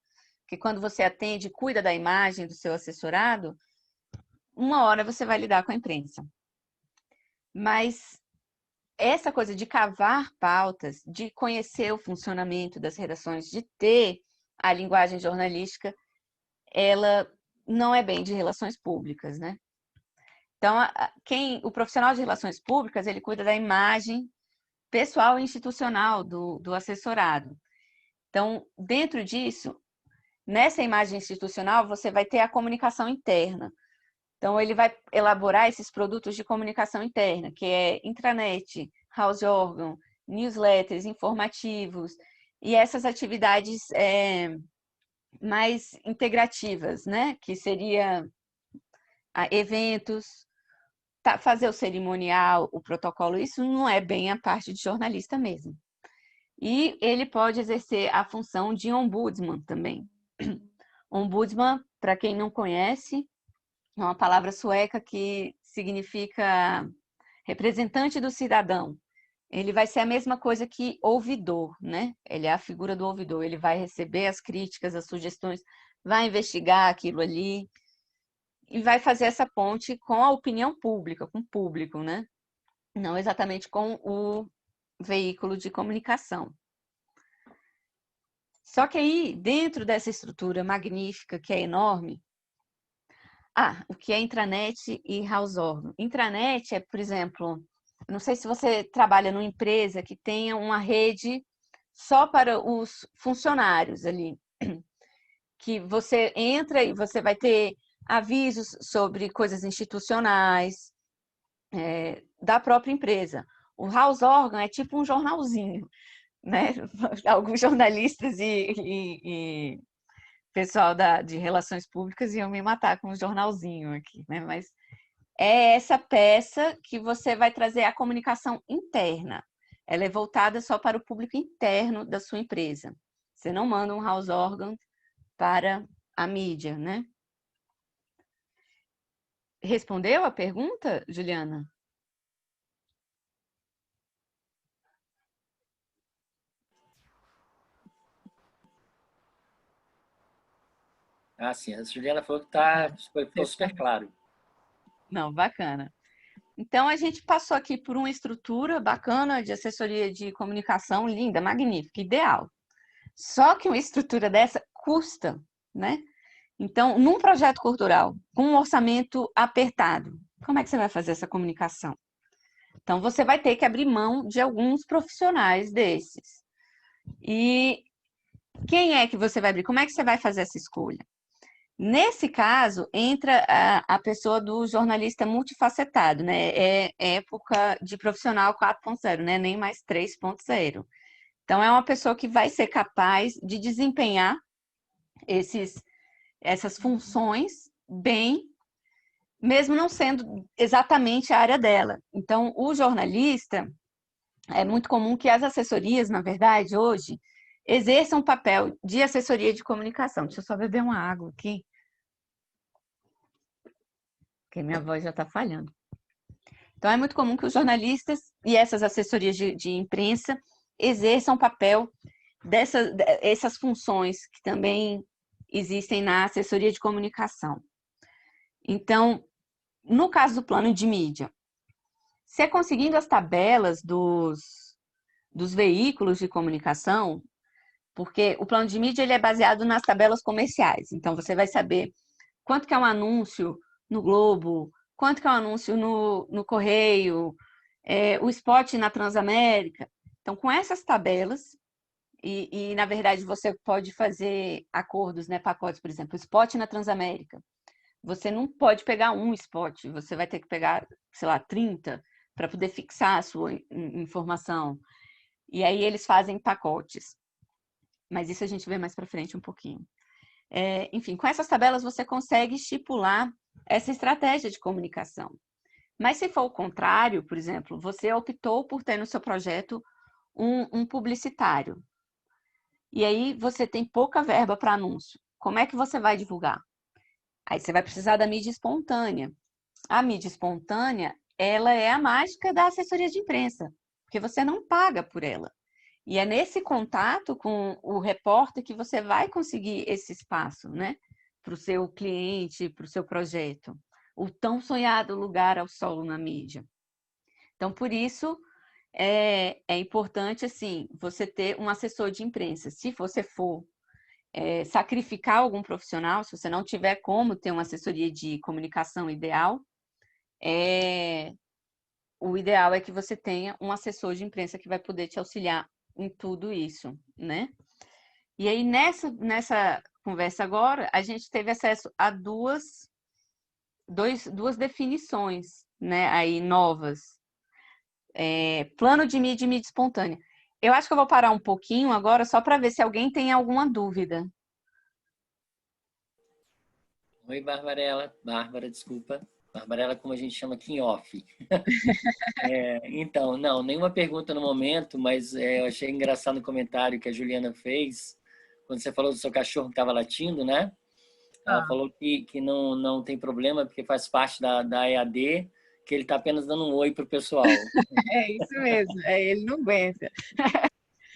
Speaker 1: que quando você atende, cuida da imagem do seu assessorado, uma hora você vai lidar com a imprensa. Mas essa coisa de cavar pautas, de conhecer o funcionamento das redações, de ter a linguagem jornalística, ela não é bem de relações públicas, né? Então, o profissional de relações públicas, ele cuida da imagem pessoal e institucional do assessorado. Então, dentro disso, nessa imagem institucional, você vai ter a comunicação interna. Então, ele vai elaborar esses produtos de comunicação interna, que é intranet, house organ, newsletters, informativos, e essas atividades mais integrativas, né? Que seria eventos, fazer o cerimonial, o protocolo, isso não é bem a parte de jornalista mesmo. E ele pode exercer a função de ombudsman também. Ombudsman, para quem não conhece, é uma palavra sueca que significa representante do cidadão. Ele vai ser a mesma coisa que ouvidor, né? Ele é a figura do ouvidor, ele vai receber as críticas, as sugestões, vai investigar aquilo ali e vai fazer essa ponte com a opinião pública, com o público, né? Não exatamente com o veículo de comunicação. Só que aí, dentro dessa estrutura magnífica, que é enorme, o que é intranet e house organ? Intranet é, por exemplo, não sei se você trabalha numa empresa que tenha uma rede só para os funcionários ali, que você entra e você vai ter avisos sobre coisas institucionais da própria empresa. O house organ é tipo um jornalzinho, né? Alguns jornalistas e pessoal de relações públicas iam me matar com um jornalzinho aqui, né? Mas é essa peça que você vai trazer a comunicação interna. Ela é voltada só para o público interno da sua empresa. Você não manda um house organ para a mídia, né? Respondeu a pergunta, Juliana?
Speaker 2: Sim, a Juliana falou que ficou super claro.
Speaker 1: Não, bacana. Então, a gente passou aqui por uma estrutura bacana de assessoria de comunicação, linda, magnífica, ideal. Só que uma estrutura dessa custa, né? Então, num projeto cultural, com um orçamento apertado, como é que você vai fazer essa comunicação? Então, você vai ter que abrir mão de alguns profissionais desses. E quem é que você vai abrir? Como é que você vai fazer essa escolha? Nesse caso, entra a pessoa do jornalista multifacetado, né? É época de profissional 4.0, né? Nem mais 3.0. Então, é uma pessoa que vai ser capaz de desempenhar essas funções bem, mesmo não sendo exatamente a área dela. Então, o jornalista, é muito comum que as assessorias, na verdade, hoje, exerçam um papel de assessoria de comunicação. Deixa eu só beber uma água aqui, porque minha voz já está falhando. Então, é muito comum que os jornalistas e essas assessorias de imprensa exerçam um papel essas funções que também existem na assessoria de comunicação. Então, no caso do plano de mídia, você conseguindo as tabelas dos veículos de comunicação, porque o plano de mídia ele é baseado nas tabelas comerciais. Então, você vai saber quanto que é um anúncio no Globo, quanto que é um anúncio no Correio, o spot na Transamérica. Então, com essas tabelas, na verdade, você pode fazer acordos, né, pacotes, por exemplo, spot na Transamérica. Você não pode pegar um spot, você vai ter que pegar, sei lá, 30 para poder fixar a sua informação. E aí eles fazem pacotes. Mas isso a gente vê mais para frente um pouquinho. Enfim, com essas tabelas você consegue estipular essa estratégia de comunicação. Mas se for o contrário, por exemplo, você optou por ter no seu projeto um publicitário. E aí você tem pouca verba para anúncio. Como é que você vai divulgar? Aí você vai precisar da mídia espontânea. A mídia espontânea, ela é a mágica da assessoria de imprensa, porque você não paga por ela. E é nesse contato com o repórter que você vai conseguir esse espaço, né? Para o seu cliente, para o seu projeto. O tão sonhado lugar ao sol na mídia. Então, por isso, é importante, assim, você ter um assessor de imprensa. Se você for sacrificar algum profissional, se você não tiver como ter uma assessoria de comunicação ideal, o ideal é que você tenha um assessor de imprensa que vai poder te auxiliar em tudo isso, né? E aí, nessa conversa agora, a gente teve acesso a duas definições, né, aí novas. Plano de mídia e mídia espontânea. Eu acho que eu vou parar um pouquinho agora, só para ver se alguém tem alguma dúvida.
Speaker 2: Oi, Barbarella. Bárbara, desculpa. Barbarella, como a gente chama aqui em off. Então, não, nenhuma pergunta no momento, mas eu achei engraçado o comentário que a Juliana fez, quando você falou do seu cachorro que estava latindo, né? Ela falou que não tem problema, porque faz parte da EAD, que ele está apenas dando um oi para o pessoal.
Speaker 1: É isso mesmo, ele não aguenta.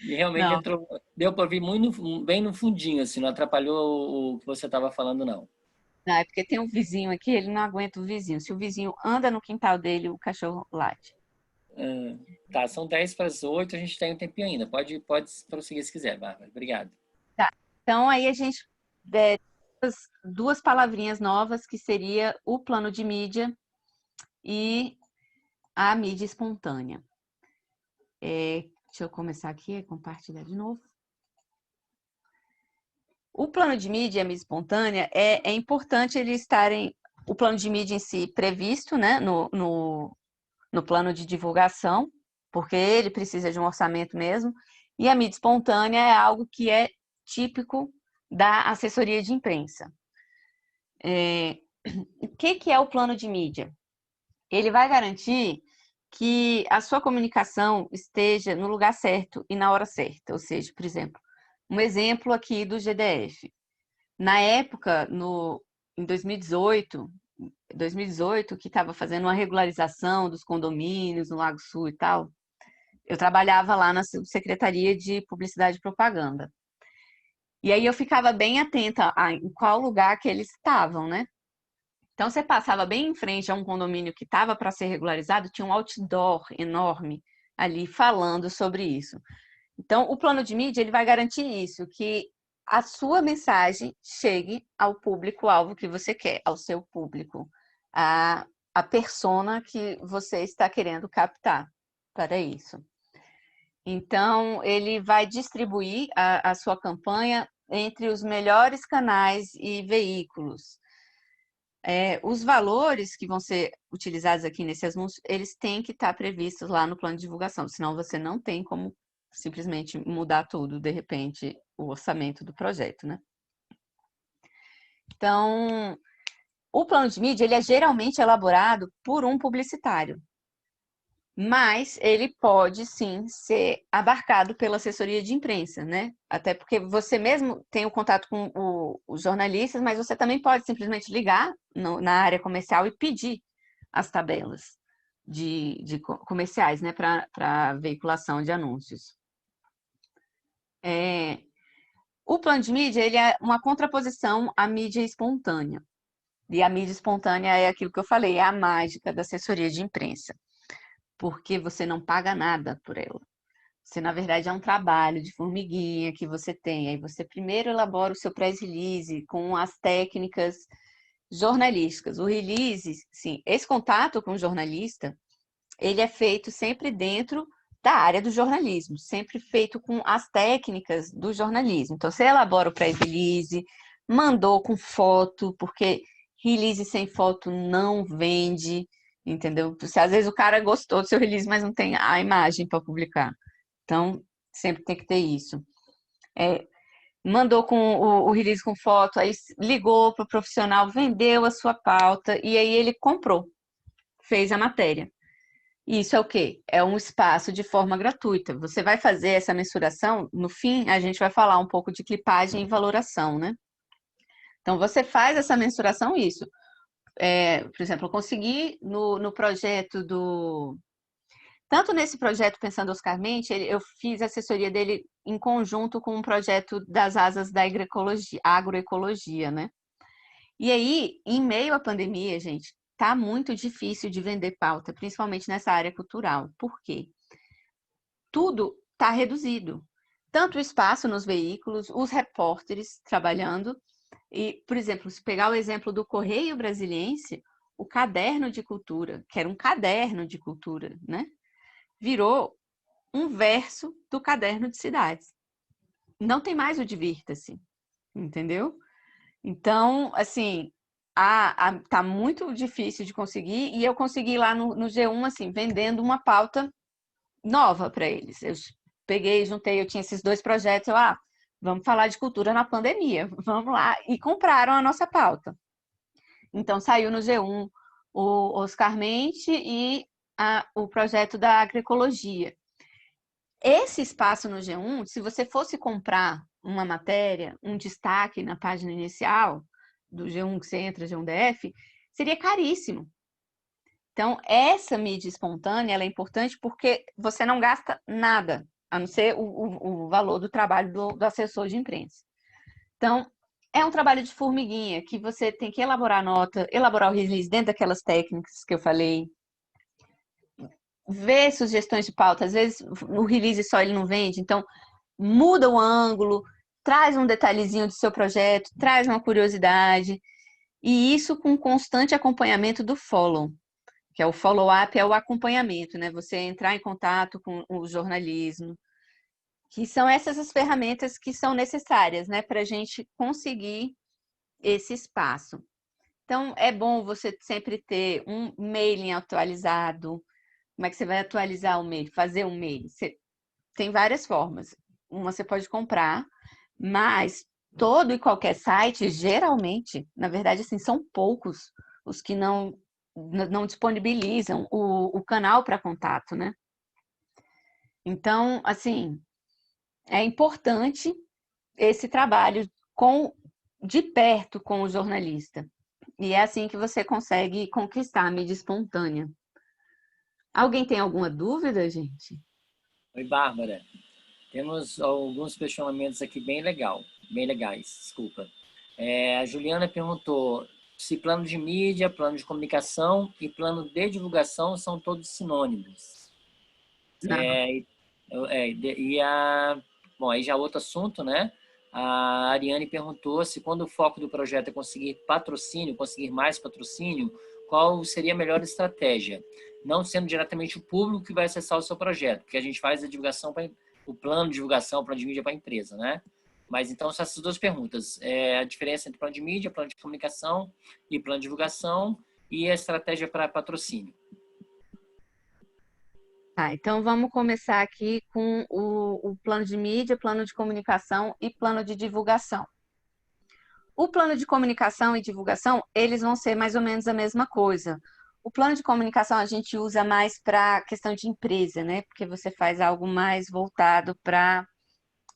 Speaker 2: E realmente
Speaker 1: Não.
Speaker 2: entrou, deu para ouvir bem no fundinho, assim, não atrapalhou o que você estava falando, não.
Speaker 1: Não, é porque tem um vizinho aqui, ele não aguenta o vizinho. Se o vizinho anda no quintal dele, o cachorro late.
Speaker 2: Tá, são 10 para as 8, a gente tem um tempinho ainda. Pode prosseguir se quiser, Bárbara. Obrigado.
Speaker 1: Tá. Então, aí a gente duas palavrinhas novas, que seria o plano de mídia e a mídia espontânea. Deixa eu começar aqui a compartilhar de novo. O plano de mídia e a mídia espontânea, é importante eles estarem, o plano de mídia em si previsto, né, no plano de divulgação, porque ele precisa de um orçamento mesmo, e a mídia espontânea é algo que é típico da assessoria de imprensa. O que é o plano de mídia? Ele vai garantir que a sua comunicação esteja no lugar certo e na hora certa. Ou seja, por exemplo, um exemplo aqui do GDF. Na época, em 2018, que estava fazendo uma regularização dos condomínios no Lago Sul e tal, eu trabalhava lá na Secretaria de Publicidade e Propaganda. E aí eu ficava bem atenta em qual lugar que eles estavam, né? Então, você passava bem em frente a um condomínio que estava para ser regularizado, tinha um outdoor enorme ali falando sobre isso. Então, o plano de mídia ele vai garantir isso, que a sua mensagem chegue ao público-alvo que você quer, ao seu público, a persona que você está querendo captar para isso. Então, ele vai distribuir a sua campanha entre os melhores canais e veículos. Os valores que vão ser utilizados aqui nesse anúncio, eles têm que estar previstos lá no plano de divulgação, senão você não tem como simplesmente mudar tudo, de repente, o orçamento do projeto, né? Então, o plano de mídia, ele é geralmente elaborado por um publicitário, mas ele pode, sim, ser abarcado pela assessoria de imprensa, né? Até porque você mesmo tem o contato com os jornalistas, mas você também pode simplesmente ligar na área comercial e pedir as tabelas de comerciais, né? Para veiculação de anúncios. O plano de mídia, ele é uma contraposição à mídia espontânea. E a mídia espontânea é aquilo que eu falei, é a mágica da assessoria de imprensa. Porque você não paga nada por ela. Você, na verdade, é um trabalho de formiguinha que você tem. Aí você primeiro elabora o seu press release com as técnicas jornalísticas. O release, sim, esse contato com o jornalista, ele é feito sempre dentro da área do jornalismo, sempre feito com as técnicas do jornalismo. Então, você elabora o press release, mandou com foto, porque release sem foto não vende, entendeu? Às vezes o cara gostou do seu release, mas não tem a imagem para publicar. Então, sempre tem que ter isso. Mandou com o release com foto, aí ligou para o profissional, vendeu a sua pauta e aí ele comprou, fez a matéria. Isso é o quê? É um espaço de forma gratuita. Você vai fazer essa mensuração, no fim a gente vai falar um pouco de clipagem e valoração, né? Então, você faz essa mensuração, isso. Por exemplo, eu consegui no projeto do... Tanto nesse projeto Pensando Oscar Mente, eu fiz a assessoria dele em conjunto com um projeto das asas da agroecologia, né? E aí, em meio à pandemia, gente, tá muito difícil de vender pauta, principalmente nessa área cultural. Por quê? Tudo tá reduzido. Tanto o espaço nos veículos, os repórteres trabalhando. E, por exemplo, se pegar o exemplo do Correio Brasiliense, o caderno de cultura, que era um caderno de cultura, né? Virou um verso do caderno de cidades. Não tem mais o divirta-se, entendeu? Então, assim, tá muito difícil de conseguir e eu consegui lá no G1, assim, vendendo uma pauta nova para eles. Eu peguei, juntei, eu tinha esses 2 projetos, vamos falar de cultura na pandemia, vamos lá, e compraram a nossa pauta. Então, saiu no G1 o Oscar Mente e o projeto da agroecologia. Esse espaço no G1, se você fosse comprar uma matéria, um destaque na página inicial do G1 que você entra, G1DF, seria caríssimo. Então, essa mídia espontânea ela é importante porque você não gasta nada, a não ser o valor do trabalho do assessor de imprensa. Então, é um trabalho de formiguinha que você tem que elaborar a nota, elaborar o release dentro daquelas técnicas que eu falei, ver sugestões de pauta. Às vezes o release só ele não vende, então muda o ângulo, traz um detalhezinho do seu projeto, traz uma curiosidade, e isso com constante acompanhamento do follow, que é o follow-up, é o acompanhamento, né? Você entrar em contato com o jornalismo, que são essas as ferramentas que são necessárias, né, para a gente conseguir esse espaço. Então, é bom você sempre ter um mailing atualizado. Como é que você vai atualizar o mail? Fazer um mail? Tem várias formas. Uma você pode comprar, mas todo e qualquer site, geralmente, na verdade, assim, são poucos os que não disponibilizam o canal para contato, né? Então, assim, é importante esse trabalho de perto com o jornalista. E é assim que você consegue conquistar a mídia espontânea. Alguém tem alguma dúvida, gente?
Speaker 2: Oi, Bárbara. Temos alguns questionamentos aqui bem legais, desculpa. A Juliana perguntou se plano de mídia, plano de comunicação e plano de divulgação são todos sinônimos.
Speaker 1: Não.
Speaker 2: Bom, aí já é outro assunto, né? A Ariane perguntou se quando o foco do projeto é conseguir patrocínio, conseguir mais patrocínio, qual seria a melhor estratégia? Não sendo diretamente o público que vai acessar o seu projeto, porque a gente faz a divulgação, o plano de divulgação, o plano de mídia para a empresa, né? Mas então, são essas 2 perguntas. A diferença entre plano de mídia, plano de comunicação e plano de divulgação e a estratégia para patrocínio.
Speaker 1: Tá, então vamos começar aqui com o plano de mídia, plano de comunicação e plano de divulgação. O plano de comunicação e divulgação, eles vão ser mais ou menos a mesma coisa. O plano de comunicação a gente usa mais para questão de empresa, né? Porque você faz algo mais voltado para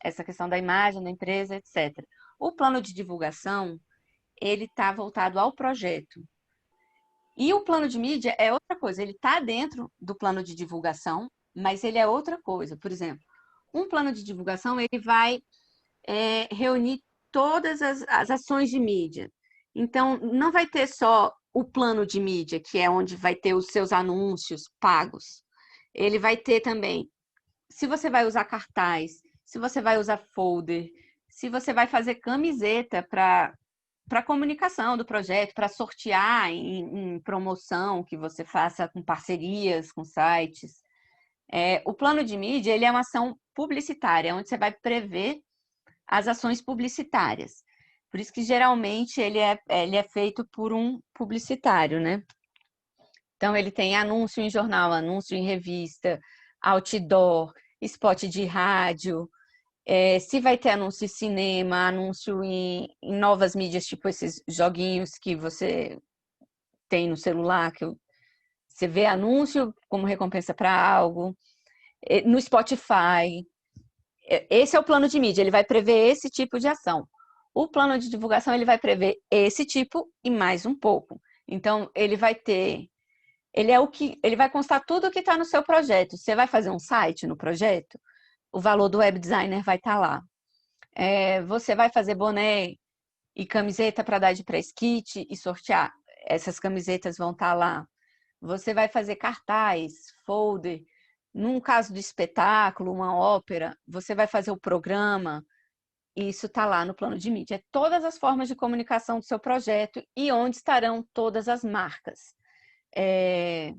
Speaker 1: essa questão da imagem da empresa, etc. O plano de divulgação, ele está voltado ao projeto. E o plano de mídia é outra coisa, ele está dentro do plano de divulgação, mas ele é outra coisa. Por exemplo,
Speaker 5: um plano de divulgação, ele vai reunir todas as ações de mídia. Então, não vai ter só o plano de mídia, que é onde vai ter os seus anúncios pagos. Ele vai ter também, se você vai usar cartaz, se você vai usar folder, se você vai fazer camiseta para comunicação do projeto, para sortear em promoção que você faça com parcerias, com sites. O plano de mídia, ele é uma ação publicitária, onde você vai prever as ações publicitárias. Por isso que, geralmente, ele é feito por um publicitário, né? Então, ele tem anúncio em jornal, anúncio em revista, outdoor, spot de rádio, se vai ter anúncio em cinema, anúncio em novas mídias, tipo esses joguinhos que você tem no celular, que você vê anúncio como recompensa para algo, no Spotify. Esse é o plano de mídia, ele vai prever esse tipo de ação. O plano de divulgação, ele vai prever esse tipo e mais um pouco. Então, ele vai ter... Ele vai constar tudo o que está no seu projeto. Você vai fazer um site no projeto? O valor do web designer vai estar lá. Você vai fazer boné e camiseta para dar de press kit e sortear? Essas camisetas vão estar lá. Você vai fazer cartaz, folder. Num caso de espetáculo, uma ópera, você vai fazer o programa. Isso está lá no plano de mídia. É todas as formas de comunicação do seu projeto e onde estarão todas as marcas. Deixa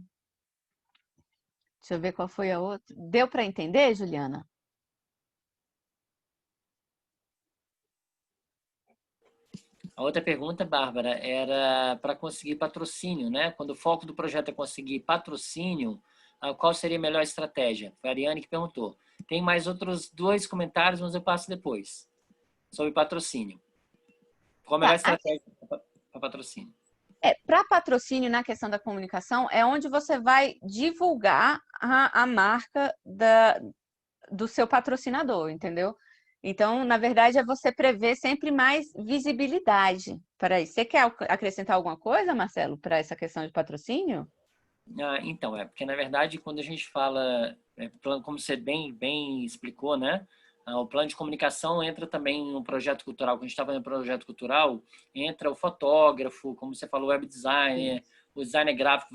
Speaker 5: eu ver qual foi a outra. Deu para entender, Juliana?
Speaker 2: A outra pergunta, Bárbara, era para conseguir patrocínio, né? Quando o foco do projeto é conseguir patrocínio, qual seria a melhor estratégia? Foi a Ariane que perguntou. Tem mais outros 2 comentários, mas eu passo depois. Sobre patrocínio. Qual a melhor estratégia para patrocínio?
Speaker 5: Para patrocínio na questão da comunicação, é onde você vai divulgar a marca do seu patrocinador, entendeu? Então, na verdade, é você prever sempre mais visibilidade para isso. Você quer acrescentar alguma coisa, Marcelo, para essa questão de patrocínio?
Speaker 2: Então, porque na verdade, quando a gente fala, como você bem explicou, né? O plano de comunicação entra também no projeto cultural. Quando a gente está fazendo projeto cultural, entra o fotógrafo, como você falou, o web designer, o designer gráfico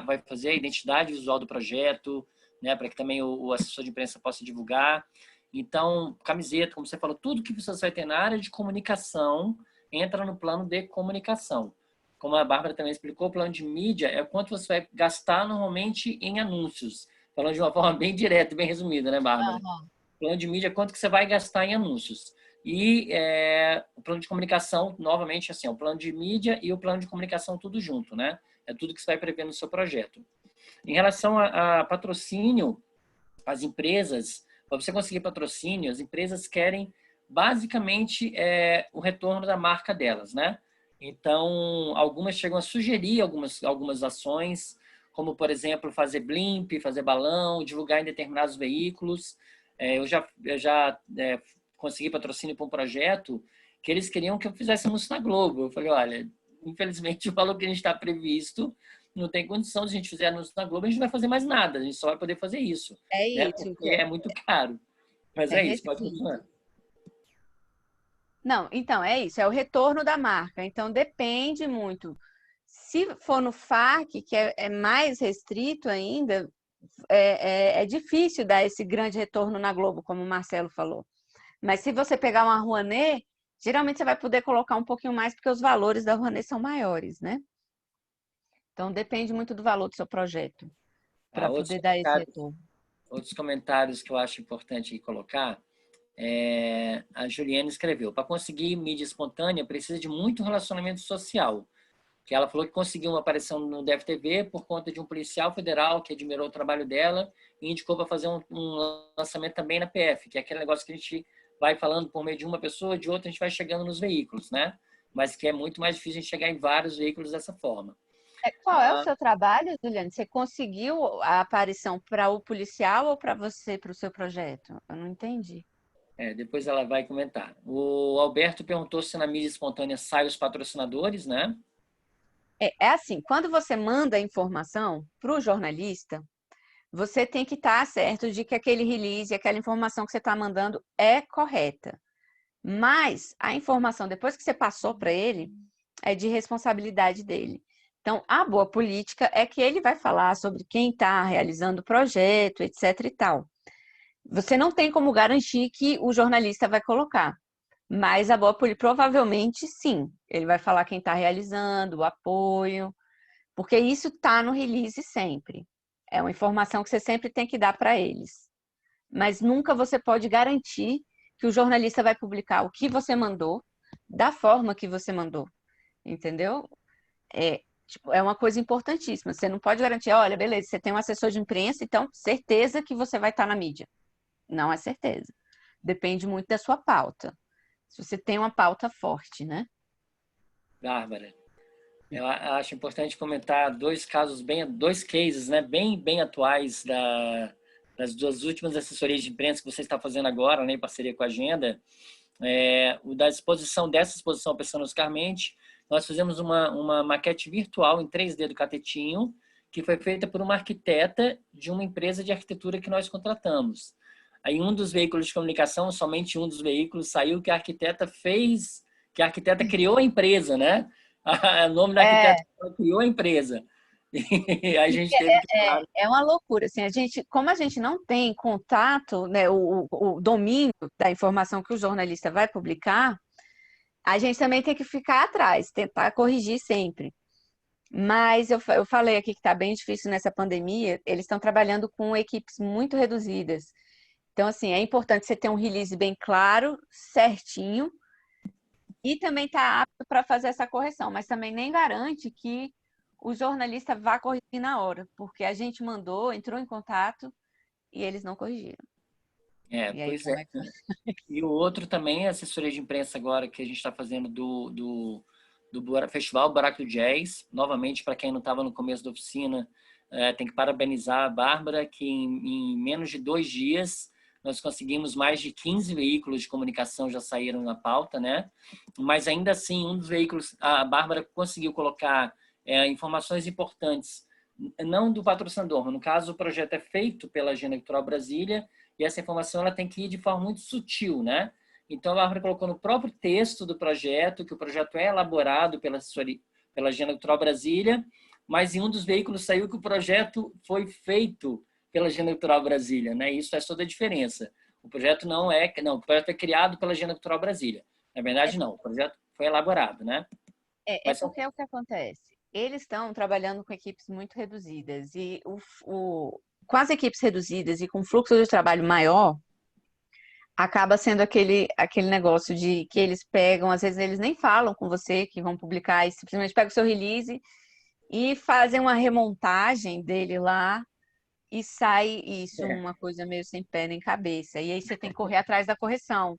Speaker 2: vai fazer a identidade visual do projeto, né? Para que também o assessor de imprensa possa divulgar. Então, camiseta, como você falou, tudo que você vai ter na área de comunicação entra no plano de comunicação. Como a Bárbara também explicou, o plano de mídia é quanto você vai gastar normalmente em anúncios. Falando de uma forma bem direta, bem resumida, né, Bárbara? O plano de mídia é quanto que você vai gastar em anúncios. E o plano de comunicação, novamente, assim, o plano de mídia e o plano de comunicação tudo junto, né? É tudo que você vai prever no seu projeto. Em relação a patrocínio, as empresas, para você conseguir patrocínio, as empresas querem basicamente o retorno da marca delas, né? Então, algumas chegam a sugerir algumas ações, como, por exemplo, fazer blimp, fazer balão, divulgar em determinados veículos. Eu já consegui patrocínio para um projeto que eles queriam que eu fizesse anúncio na Globo. Eu falei, olha, infelizmente o valor que a gente está previsto não tem condição de a gente fazer anúncio na Globo, a gente não vai fazer mais nada, a gente só vai poder fazer isso. Né?
Speaker 5: Isso.
Speaker 2: Porque é muito caro. Mas é isso, pode continuar.
Speaker 5: Não, então, é isso, é o retorno da marca. Então, depende muito. Se for no FARC, que é mais restrito ainda, é difícil dar esse grande retorno na Globo, como o Marcelo falou. Mas se você pegar uma Rouanet, geralmente você vai poder colocar um pouquinho mais, porque os valores da Rouanet são maiores, né? Então, depende muito do valor do seu projeto, para poder dar esse retorno.
Speaker 2: Outros comentários que eu acho importante colocar. A Juliana escreveu: para conseguir mídia espontânea precisa de muito relacionamento social, que ela falou que conseguiu uma aparição no DFTV por conta de um policial federal que admirou o trabalho dela e indicou para fazer um lançamento também na PF, que é aquele negócio que a gente vai falando por meio de uma pessoa, de outra a gente vai chegando nos veículos, né? Mas que é muito mais difícil a gente chegar em vários veículos dessa forma.
Speaker 5: Qual é o seu trabalho, Juliane? Você conseguiu a aparição para o policial ou para você, para o seu projeto? Eu não entendi.
Speaker 2: Depois ela vai comentar. O Alberto perguntou se na mídia espontânea saem os patrocinadores, né?
Speaker 5: É assim, quando você manda a informação para o jornalista, você tem que estar certo de que aquele release, aquela informação que você está mandando é correta. Mas a informação, depois que você passou para ele, é de responsabilidade dele. Então, a boa política é que ele vai falar sobre quem está realizando o projeto, etc. e tal. Você não tem como garantir que o jornalista vai colocar, mas a boa política, provavelmente sim. Ele vai falar quem está realizando, o apoio, porque isso está no release sempre. É uma informação que você sempre tem que dar para eles. Mas nunca você pode garantir que o jornalista vai publicar o que você mandou, da forma que você mandou. Entendeu? É uma coisa importantíssima. Você não pode garantir, olha, beleza, você tem um assessor de imprensa, então certeza que você vai estar na mídia. Não é certeza. Depende muito da sua pauta. Se você tem uma pauta forte, né?
Speaker 2: Bárbara, eu acho importante comentar dois cases, né, bem atuais das duas últimas assessorias de imprensa que você está fazendo agora, né, em parceria com a Agenda. Dessa exposição Pensando Oscarmente, nós fizemos uma maquete virtual em 3D do Catetinho, que foi feita por uma arquiteta de uma empresa de arquitetura que nós contratamos. Aí um dos veículos de comunicação, somente um dos veículos, saiu que a arquiteta criou a empresa, né? O nome da arquiteta criou a empresa. E a gente teve que falar.
Speaker 5: É uma loucura, assim, como a gente não tem contato, né, o domínio da informação que o jornalista vai publicar, a gente também tem que ficar atrás, tentar corrigir sempre. Mas eu falei aqui que está bem difícil nessa pandemia, eles estão trabalhando com equipes muito reduzidas. Então, assim, é importante você ter um release bem claro, certinho, e também estar apto para fazer essa correção, mas também nem garante que o jornalista vá corrigir na hora, porque a gente mandou, entrou em contato e eles não corrigiram. E aí,
Speaker 2: Pois é. E o outro também é a assessoria de imprensa agora que a gente está fazendo do Festival Buraco do Jazz. Novamente, para quem não estava no começo da oficina, tem que parabenizar a Bárbara, que em menos de 2 dias nós conseguimos mais de 15 veículos de comunicação já saíram na pauta, né? Mas ainda assim, um dos veículos, a Bárbara conseguiu colocar informações importantes, não do patrocinador, mas no caso o projeto é feito pela Agenda Cultural Brasília e essa informação ela tem que ir de forma muito sutil, né? Então a Bárbara colocou no próprio texto do projeto, que o projeto é elaborado pela Agenda Cultural Brasília, mas em um dos veículos saiu que o projeto foi feito pela Agenda Cultural Brasília, né? Isso faz toda a diferença. O projeto o projeto é criado pela Agenda Cultural Brasília. Na verdade, não, o projeto foi elaborado, né?
Speaker 5: Porque é o que acontece. Eles estão trabalhando com equipes muito reduzidas e com as equipes reduzidas e com fluxo de trabalho maior, acaba sendo aquele negócio de que eles pegam, às vezes eles nem falam com você que vão publicar, e simplesmente pegam o seu release e fazem uma remontagem dele lá e sai isso, uma coisa meio sem pé nem cabeça. E aí você tem que correr atrás da correção.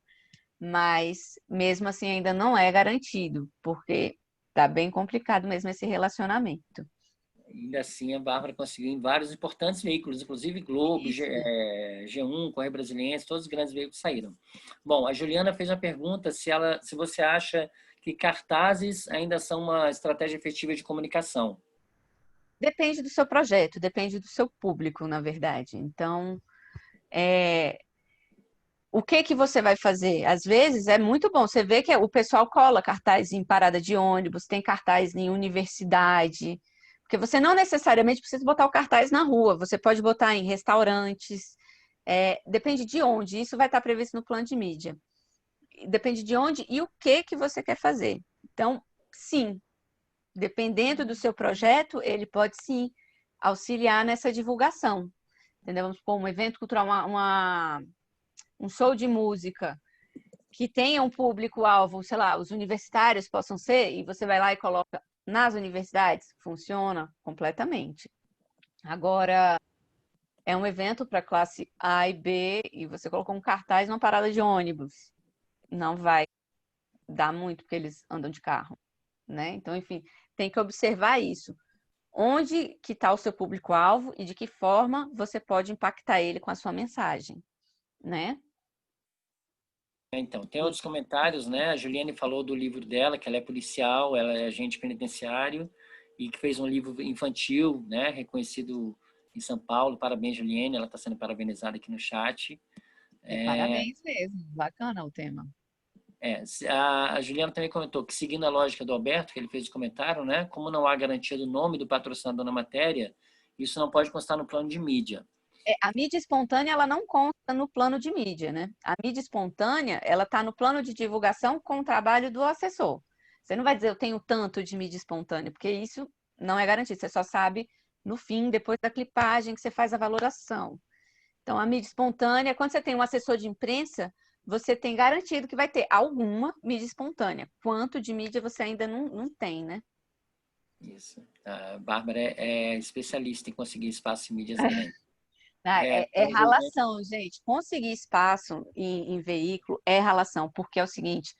Speaker 5: Mas mesmo assim ainda não é garantido, porque tá bem complicado mesmo esse relacionamento.
Speaker 2: Ainda assim, a Bárbara conseguiu em vários importantes veículos, inclusive Globo, G1, Correio Brasiliense, todos os grandes veículos saíram. Bom, a Juliana fez uma pergunta se você acha que cartazes ainda são uma estratégia efetiva de comunicação.
Speaker 5: Depende do seu projeto, depende do seu público, na verdade. Então, o que você vai fazer? Às vezes é muito bom. Você vê que o pessoal cola cartaz em parada de ônibus, tem cartaz em universidade, porque você não necessariamente precisa botar o cartaz na rua, você pode botar em restaurantes, depende de onde, isso vai estar previsto no plano de mídia. Depende de onde e o que você quer fazer. Então, sim, dependendo do seu projeto, ele pode sim auxiliar nessa divulgação. Entendeu? Vamos supor, um evento cultural, um show de música que tenha um público-alvo, sei lá, os universitários possam ser, e você vai lá e coloca nas universidades, funciona completamente. Agora, é um evento para classe A e B, e você colocou um cartaz numa parada de ônibus. Não vai dar muito, porque eles andam de carro, né? Então, enfim, tem que observar isso. Onde que está o seu público-alvo e de que forma você pode impactar ele com a sua mensagem, né?
Speaker 2: Então, tem outros comentários, né? A Juliane falou do livro dela, que ela é policial, ela é agente penitenciário e que fez um livro infantil, né? Reconhecido em São Paulo. Parabéns, Juliane, ela está sendo parabenizada aqui no chat.
Speaker 1: Parabéns mesmo, bacana o tema.
Speaker 2: A Juliana também comentou que, seguindo a lógica do Alberto, que ele fez o comentário, né, como não há garantia do nome do patrocinador na matéria, isso não pode constar no plano de mídia.
Speaker 1: A mídia espontânea, ela não consta no plano de mídia, né? A mídia espontânea, ela está no plano de divulgação com o trabalho do assessor. Você não vai dizer, eu tenho tanto de mídia espontânea, porque isso não é garantido. Você só sabe no fim, depois da clipagem, que você faz a valoração. Então, a mídia espontânea, quando você tem um assessor de imprensa, você tem garantido que vai ter alguma mídia espontânea. Quanto de mídia você ainda não tem, né?
Speaker 2: Isso. A Bárbara é especialista em conseguir espaço em mídias grandes.
Speaker 1: É ralação, gente. Conseguir espaço em veículo é ralação, porque é o seguinte,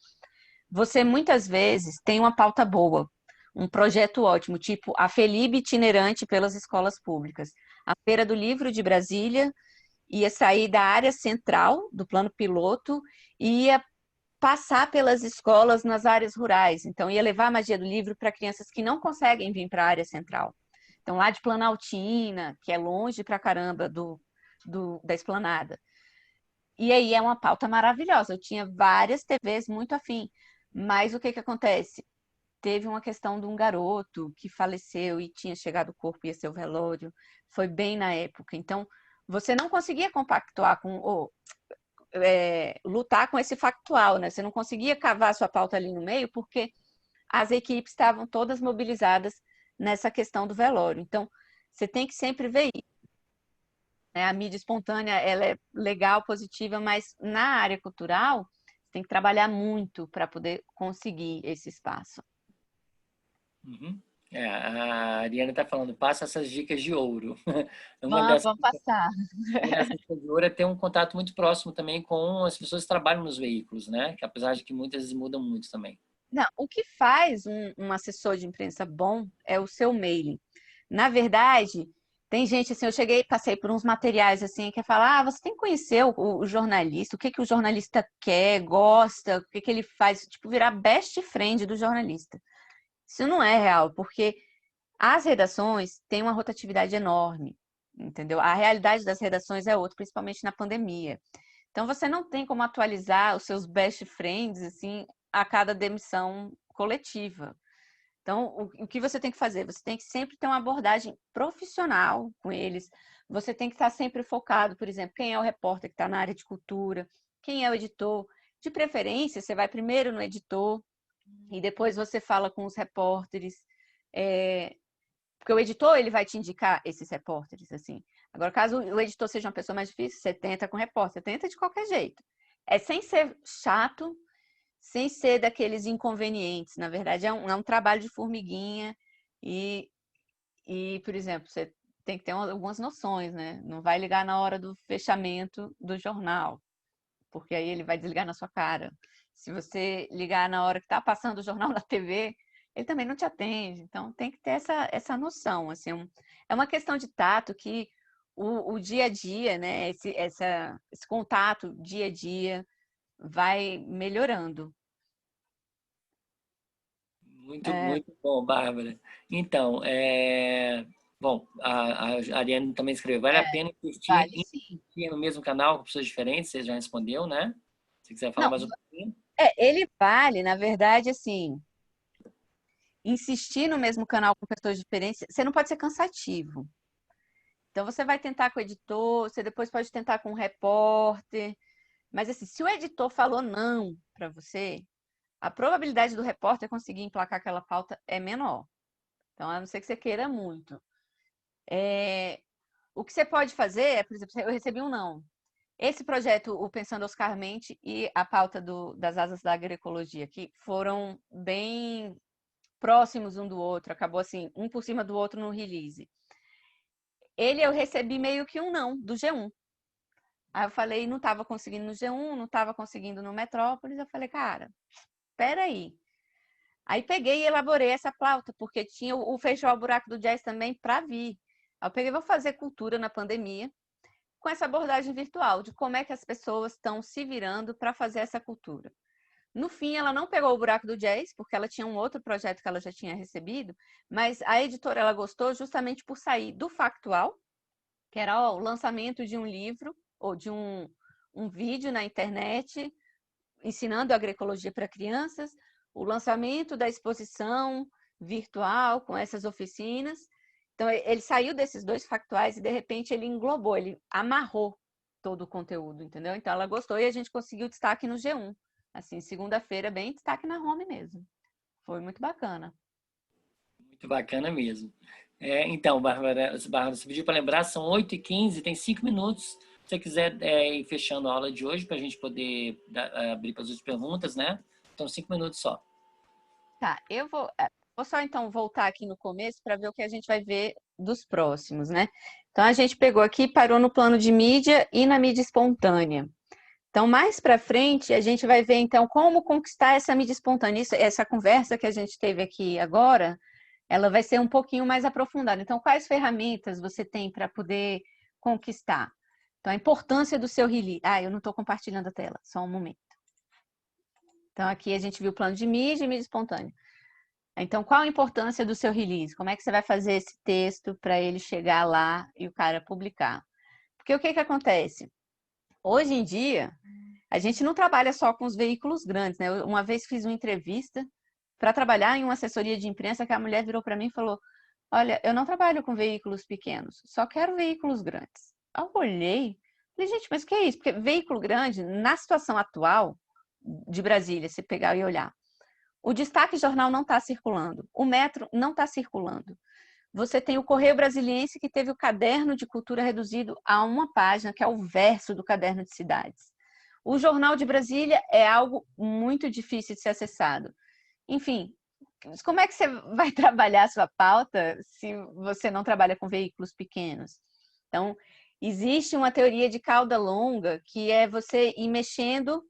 Speaker 1: você muitas vezes tem uma pauta boa, um projeto ótimo, tipo a Felib itinerante pelas escolas públicas. A Feira do Livro de Brasília ia sair da área central do plano piloto e ia passar pelas escolas nas áreas rurais. Então, ia levar a magia do livro para crianças que não conseguem vir para a área central. Então, lá de Planaltina, que é longe pra caramba da esplanada. E aí é uma pauta maravilhosa. Eu tinha várias TVs muito afim. Mas o que acontece? Teve uma questão de um garoto que faleceu e tinha chegado o corpo, ia ser o velório. Foi bem na época. Então, você não conseguia compactuar com... lutar com esse factual, né? Você não conseguia cavar a sua pauta ali no meio, porque as equipes estavam todas mobilizadas nessa questão do velório. Então, você tem que sempre ver isso. A mídia espontânea, ela é legal, positiva, mas na área cultural, você tem que trabalhar muito para poder conseguir esse espaço.
Speaker 2: Uhum. A Ariana está falando, passa essas dicas de ouro.
Speaker 1: Vamos passar.
Speaker 2: Uma dessas dicas de ouro é ter um contato muito próximo também com as pessoas que trabalham nos veículos, né? Que apesar de que muitas vezes mudam muito também.
Speaker 1: Não, o que faz um assessor de imprensa bom é o seu mailing. Na verdade, tem gente assim, passei por uns materiais assim, que fala, você tem que conhecer o jornalista, o que o jornalista quer, gosta, o que ele faz, tipo, virar best friend do jornalista. Isso não é real, porque as redações têm uma rotatividade enorme, entendeu? A realidade das redações é outra, principalmente na pandemia. Então, você não tem como atualizar os seus best friends, assim, a cada demissão coletiva. Então, o que você tem que fazer? Você tem que sempre ter uma abordagem profissional com eles. Você tem que estar sempre focado, por exemplo, quem é o repórter que está na área de cultura, quem é o editor. De preferência, você vai primeiro no editor e depois você fala com os repórteres. Porque o editor, ele vai te indicar esses repórteres, assim. Agora, caso o editor seja uma pessoa mais difícil, você tenta com o repórter, você tenta de qualquer jeito. Sem ser chato, sem ser daqueles inconvenientes. Na verdade, é um trabalho de formiguinha e, por exemplo, você tem que ter algumas noções, né? Não vai ligar na hora do fechamento do jornal, porque aí ele vai desligar na sua cara. Se você ligar na hora que está passando o jornal na TV, ele também não te atende. Então, tem que ter essa noção. Assim, é uma questão de tato que o dia a dia, né? Esse contato dia a dia vai melhorando.
Speaker 2: Muito bom, Bárbara. Então, bom, a Ariane também escreveu, vale a pena investir no mesmo canal com pessoas diferentes? Você já respondeu, né? Se quiser falar mais um pouquinho.
Speaker 1: Ele vale, na verdade, assim, insistir no mesmo canal com pessoas diferentes, você não pode ser cansativo. Então, você vai tentar com o editor, você depois pode tentar com o repórter, mas assim, se o editor falou não para você, a probabilidade do repórter conseguir emplacar aquela pauta é menor. Então, a não ser que você queira muito. O que você pode fazer é, por exemplo, eu recebi um não. Esse projeto, o Pensando Oscar Mente e a pauta das Asas da Agroecologia, que foram bem próximos um do outro, acabou assim, um por cima do outro no release. Eu recebi meio que um não, do G1. Aí eu falei, não estava conseguindo no G1, não estava conseguindo no Metrópolis. Eu falei, cara, espera aí. Aí peguei e elaborei essa pauta, porque tinha o Feijoada Buraco do Jazz também para vir. Aí eu peguei, vou fazer cultura na pandemia, com essa abordagem virtual, de como é que as pessoas estão se virando para fazer essa cultura. No fim, ela não pegou o Buraco do Jazz, porque ela tinha um outro projeto que ela já tinha recebido, mas a editora ela gostou justamente por sair do factual,
Speaker 5: que era o lançamento de um livro ou de um vídeo na internet ensinando agroecologia para crianças, o lançamento da exposição virtual com essas oficinas. Então, ele saiu desses 2 factuais e, de repente, ele englobou, ele amarrou todo o conteúdo, entendeu? Então, ela gostou e a gente conseguiu destaque no G1. Assim, segunda-feira, bem destaque na home mesmo. Foi muito bacana.
Speaker 2: Muito bacana mesmo. Então, Bárbara, você pediu para lembrar, são 8h15, tem 5 minutos. Se você quiser ir fechando a aula de hoje, para a gente poder abrir para as outras perguntas, né? Então, 5 minutos só.
Speaker 5: Tá, eu vou só então voltar aqui no começo para ver o que a gente vai ver dos próximos, né? Então, a gente pegou aqui, parou no plano de mídia e na mídia espontânea. Então, mais para frente, a gente vai ver, então, como conquistar essa mídia espontânea. Essa conversa que a gente teve aqui agora, ela vai ser um pouquinho mais aprofundada. Então, quais ferramentas você tem para poder conquistar? Então, a importância do seu release. Eu não estou compartilhando a tela, só um momento. Então, aqui a gente viu o plano de mídia e mídia espontânea. Então, qual a importância do seu release? Como é que você vai fazer esse texto para ele chegar lá e o cara publicar? Porque o que acontece? Hoje em dia, a gente não trabalha só com os veículos grandes, né? Eu, uma vez fiz uma entrevista para trabalhar em uma assessoria de imprensa que a mulher virou para mim e falou: olha, eu não trabalho com veículos pequenos, só quero veículos grandes. Eu olhei, falei, gente, mas o que é isso? Porque veículo grande, na situação atual de Brasília, se pegar e olhar, o Destaque Jornal não está circulando, o Metro não está circulando. Você tem o Correio Brasiliense, que teve o caderno de cultura reduzido a uma página, que é o verso do caderno de cidades. O Jornal de Brasília é algo muito difícil de ser acessado. Enfim, como é que você vai trabalhar a sua pauta se você não trabalha com veículos pequenos? Então, existe uma teoria de cauda longa, que é você ir mexendo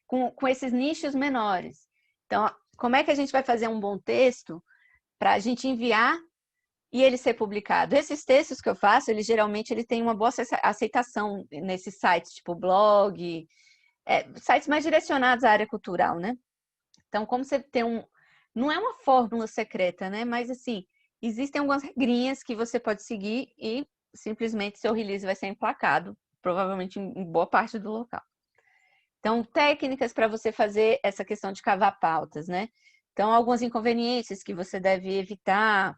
Speaker 5: com esses nichos menores. Então, como é que a gente vai fazer um bom texto para a gente enviar e ele ser publicado? Esses textos que eu faço, geralmente têm uma boa aceitação nesses sites, tipo blog, sites mais direcionados à área cultural, né? Então, como você tem não é uma fórmula secreta, né? Mas, assim, existem algumas regrinhas que você pode seguir e simplesmente seu release vai ser emplacado, provavelmente em boa parte do local. Então, técnicas para você fazer essa questão de cavar pautas, né? Então, algumas inconveniências que você deve evitar,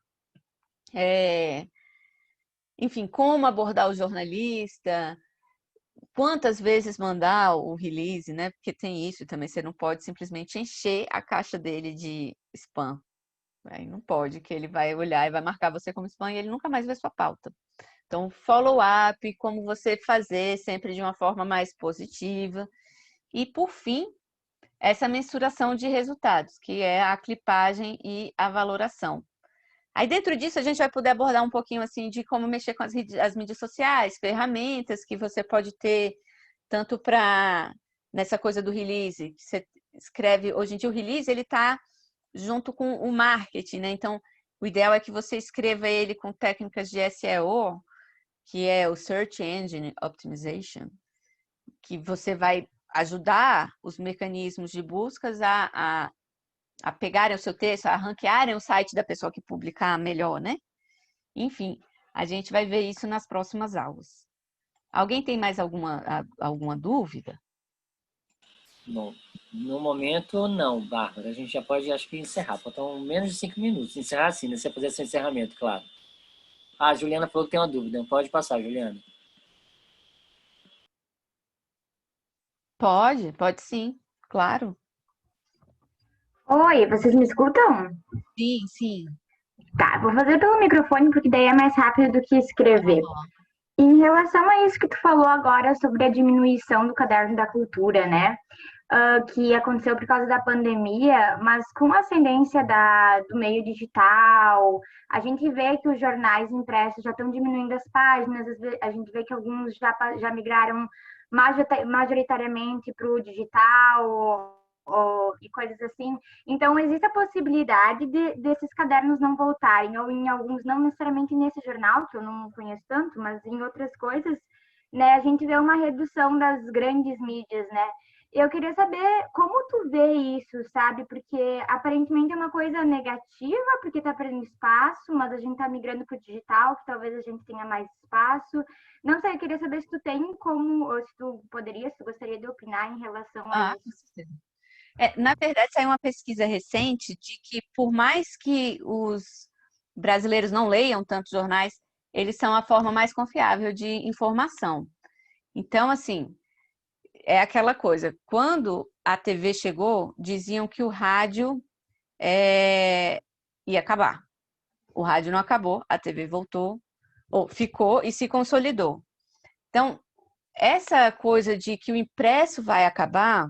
Speaker 5: enfim, como abordar o jornalista, quantas vezes mandar o release, né? Porque tem isso também, você não pode simplesmente encher a caixa dele de spam. Aí não pode, que ele vai olhar e vai marcar você como spam e ele nunca mais vê sua pauta. Então, follow-up, como você fazer sempre de uma forma mais positiva. E, por fim, essa mensuração de resultados, que é a clipagem e a valoração. Aí, dentro disso, a gente vai poder abordar um pouquinho assim de como mexer com as mídias sociais, ferramentas que você pode ter, tanto para nessa coisa do release, que você escreve, hoje em dia o release, ele está junto com o marketing, né? Então, o ideal é que você escreva ele com técnicas de SEO, que é o Search Engine Optimization, que você vai ajudar os mecanismos de buscas a pegarem o seu texto, a ranquearem o site da pessoa que publicar melhor, né? Enfim, a gente vai ver isso nas próximas aulas. Alguém tem mais alguma dúvida?
Speaker 2: Bom, no momento, não, Bárbara. A gente já pode, acho que, encerrar. Faltam menos de 5 minutos. Encerrar sim, né? Se você fazer seu encerramento, claro. A Juliana falou que tem uma dúvida. Pode passar, Juliana.
Speaker 5: Pode sim, claro.
Speaker 6: Oi, vocês me escutam?
Speaker 5: Sim, sim.
Speaker 6: Tá, vou fazer pelo microfone porque daí é mais rápido do que escrever. Em relação a isso que tu falou agora sobre a diminuição do caderno da cultura, né? Que aconteceu por causa da pandemia, mas com a ascendência do meio digital, a gente vê que os jornais impressos já estão diminuindo as páginas, a gente vê que alguns já migraram majoritariamente para o digital e coisas assim. Então, existe a possibilidade desses cadernos não voltarem, ou em alguns, não necessariamente nesse jornal, que eu não conheço tanto, mas em outras coisas, né, a gente vê uma redução das grandes mídias, né? Eu queria saber como tu vê isso, sabe? Porque aparentemente é uma coisa negativa, porque está perdendo espaço, mas a gente está migrando para o digital, que talvez a gente tenha mais espaço. Não sei, eu queria saber se tu tem como, ou se tu poderia, se tu gostaria de opinar em relação a
Speaker 1: Com
Speaker 6: isso.
Speaker 1: certeza. Na verdade, saiu uma pesquisa recente de que, por mais que os brasileiros não leiam tantos jornais, eles são a forma mais confiável de informação. Então, assim, é aquela coisa. Quando a TV chegou, diziam que o rádio ia acabar. O rádio não acabou, a TV voltou, ou ficou e se consolidou. Então, essa coisa de que o impresso vai acabar,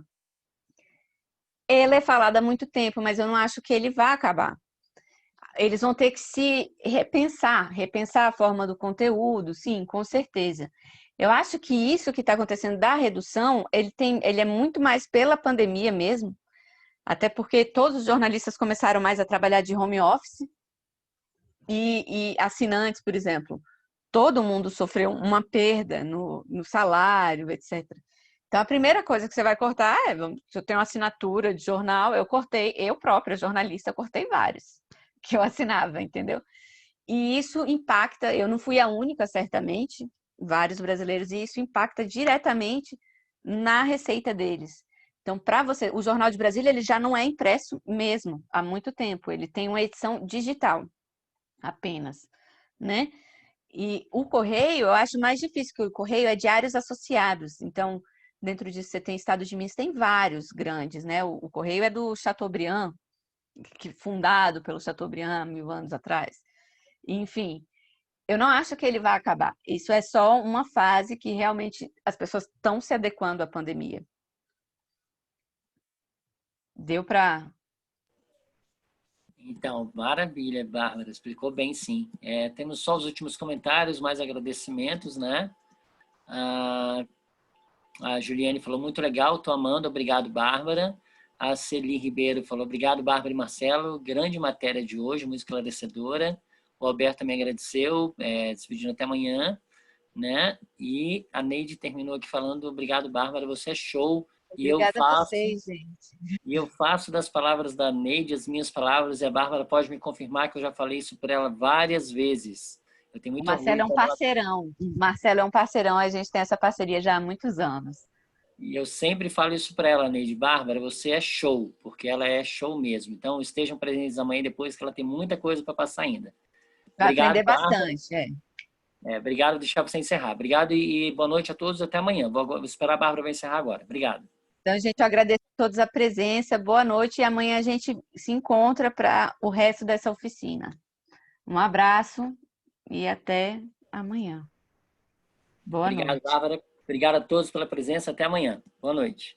Speaker 1: ela é falada há muito tempo, mas eu não acho que ele vai acabar. Eles vão ter que se repensar a forma do conteúdo, sim, com certeza. Eu acho que isso que está acontecendo da redução, ele é muito mais pela pandemia mesmo, até porque todos os jornalistas começaram mais a trabalhar de home office e assinantes, por exemplo, todo mundo sofreu uma perda no salário, etc. Então, a primeira coisa que você vai cortar se eu tenho uma assinatura de jornal, eu própria, jornalista, cortei vários que eu assinava, entendeu? E isso impacta, eu não fui a única, certamente, vários brasileiros, e isso impacta diretamente na receita deles. Então, para você, o Jornal de Brasília, ele já não é impresso mesmo, há muito tempo, ele tem uma edição digital apenas, né? E o correio, eu acho mais difícil, que o correio é diários associados. Então, dentro disso, você tem Estado de Minas, tem vários grandes, né? O correio é do Chateaubriand, fundado pelo Chateaubriand 1000 anos atrás. Enfim, eu não acho que ele vai acabar. Isso é só uma fase que realmente as pessoas estão se adequando à pandemia. Deu para...
Speaker 2: Então, maravilha, Bárbara, explicou bem, sim. Temos só os últimos comentários, mais agradecimentos, né? A Juliane falou, muito legal, tô amando, obrigado, Bárbara. A Celi Ribeiro falou, obrigado, Bárbara e Marcelo, grande matéria de hoje, muito esclarecedora. O Alberto também agradeceu, despedindo até amanhã, né? E a Neide terminou aqui falando, obrigado, Bárbara, você é show.
Speaker 1: Obrigada a vocês, gente.
Speaker 2: E eu faço das palavras da Neide as minhas palavras, e a Bárbara pode me confirmar que eu já falei isso para ela várias vezes. Eu tenho muito
Speaker 1: O Marcelo
Speaker 2: orgulho
Speaker 1: é um
Speaker 2: quando ela...
Speaker 1: parceirão. O Marcelo é um parceirão, a gente tem essa parceria já há muitos anos.
Speaker 2: E eu sempre falo isso para ela, Neide. Bárbara, você é show, porque ela é show mesmo. Então, estejam presentes amanhã e depois, que ela tem muita coisa para passar ainda.
Speaker 1: Vai
Speaker 2: Obrigado,
Speaker 1: aprender
Speaker 2: Bárbara.
Speaker 1: bastante.
Speaker 2: Obrigado, deixar você encerrar. Obrigado e boa noite a todos. Até amanhã. Vou esperar a Bárbara vai encerrar agora. Obrigado.
Speaker 1: Então, gente, eu agradeço a todos a presença. Boa noite e amanhã a gente se encontra para o resto dessa oficina. Um abraço e até amanhã. Boa
Speaker 2: Obrigado,
Speaker 1: noite.
Speaker 2: Bárbara. Obrigado a todos pela presença. Até amanhã. Boa noite.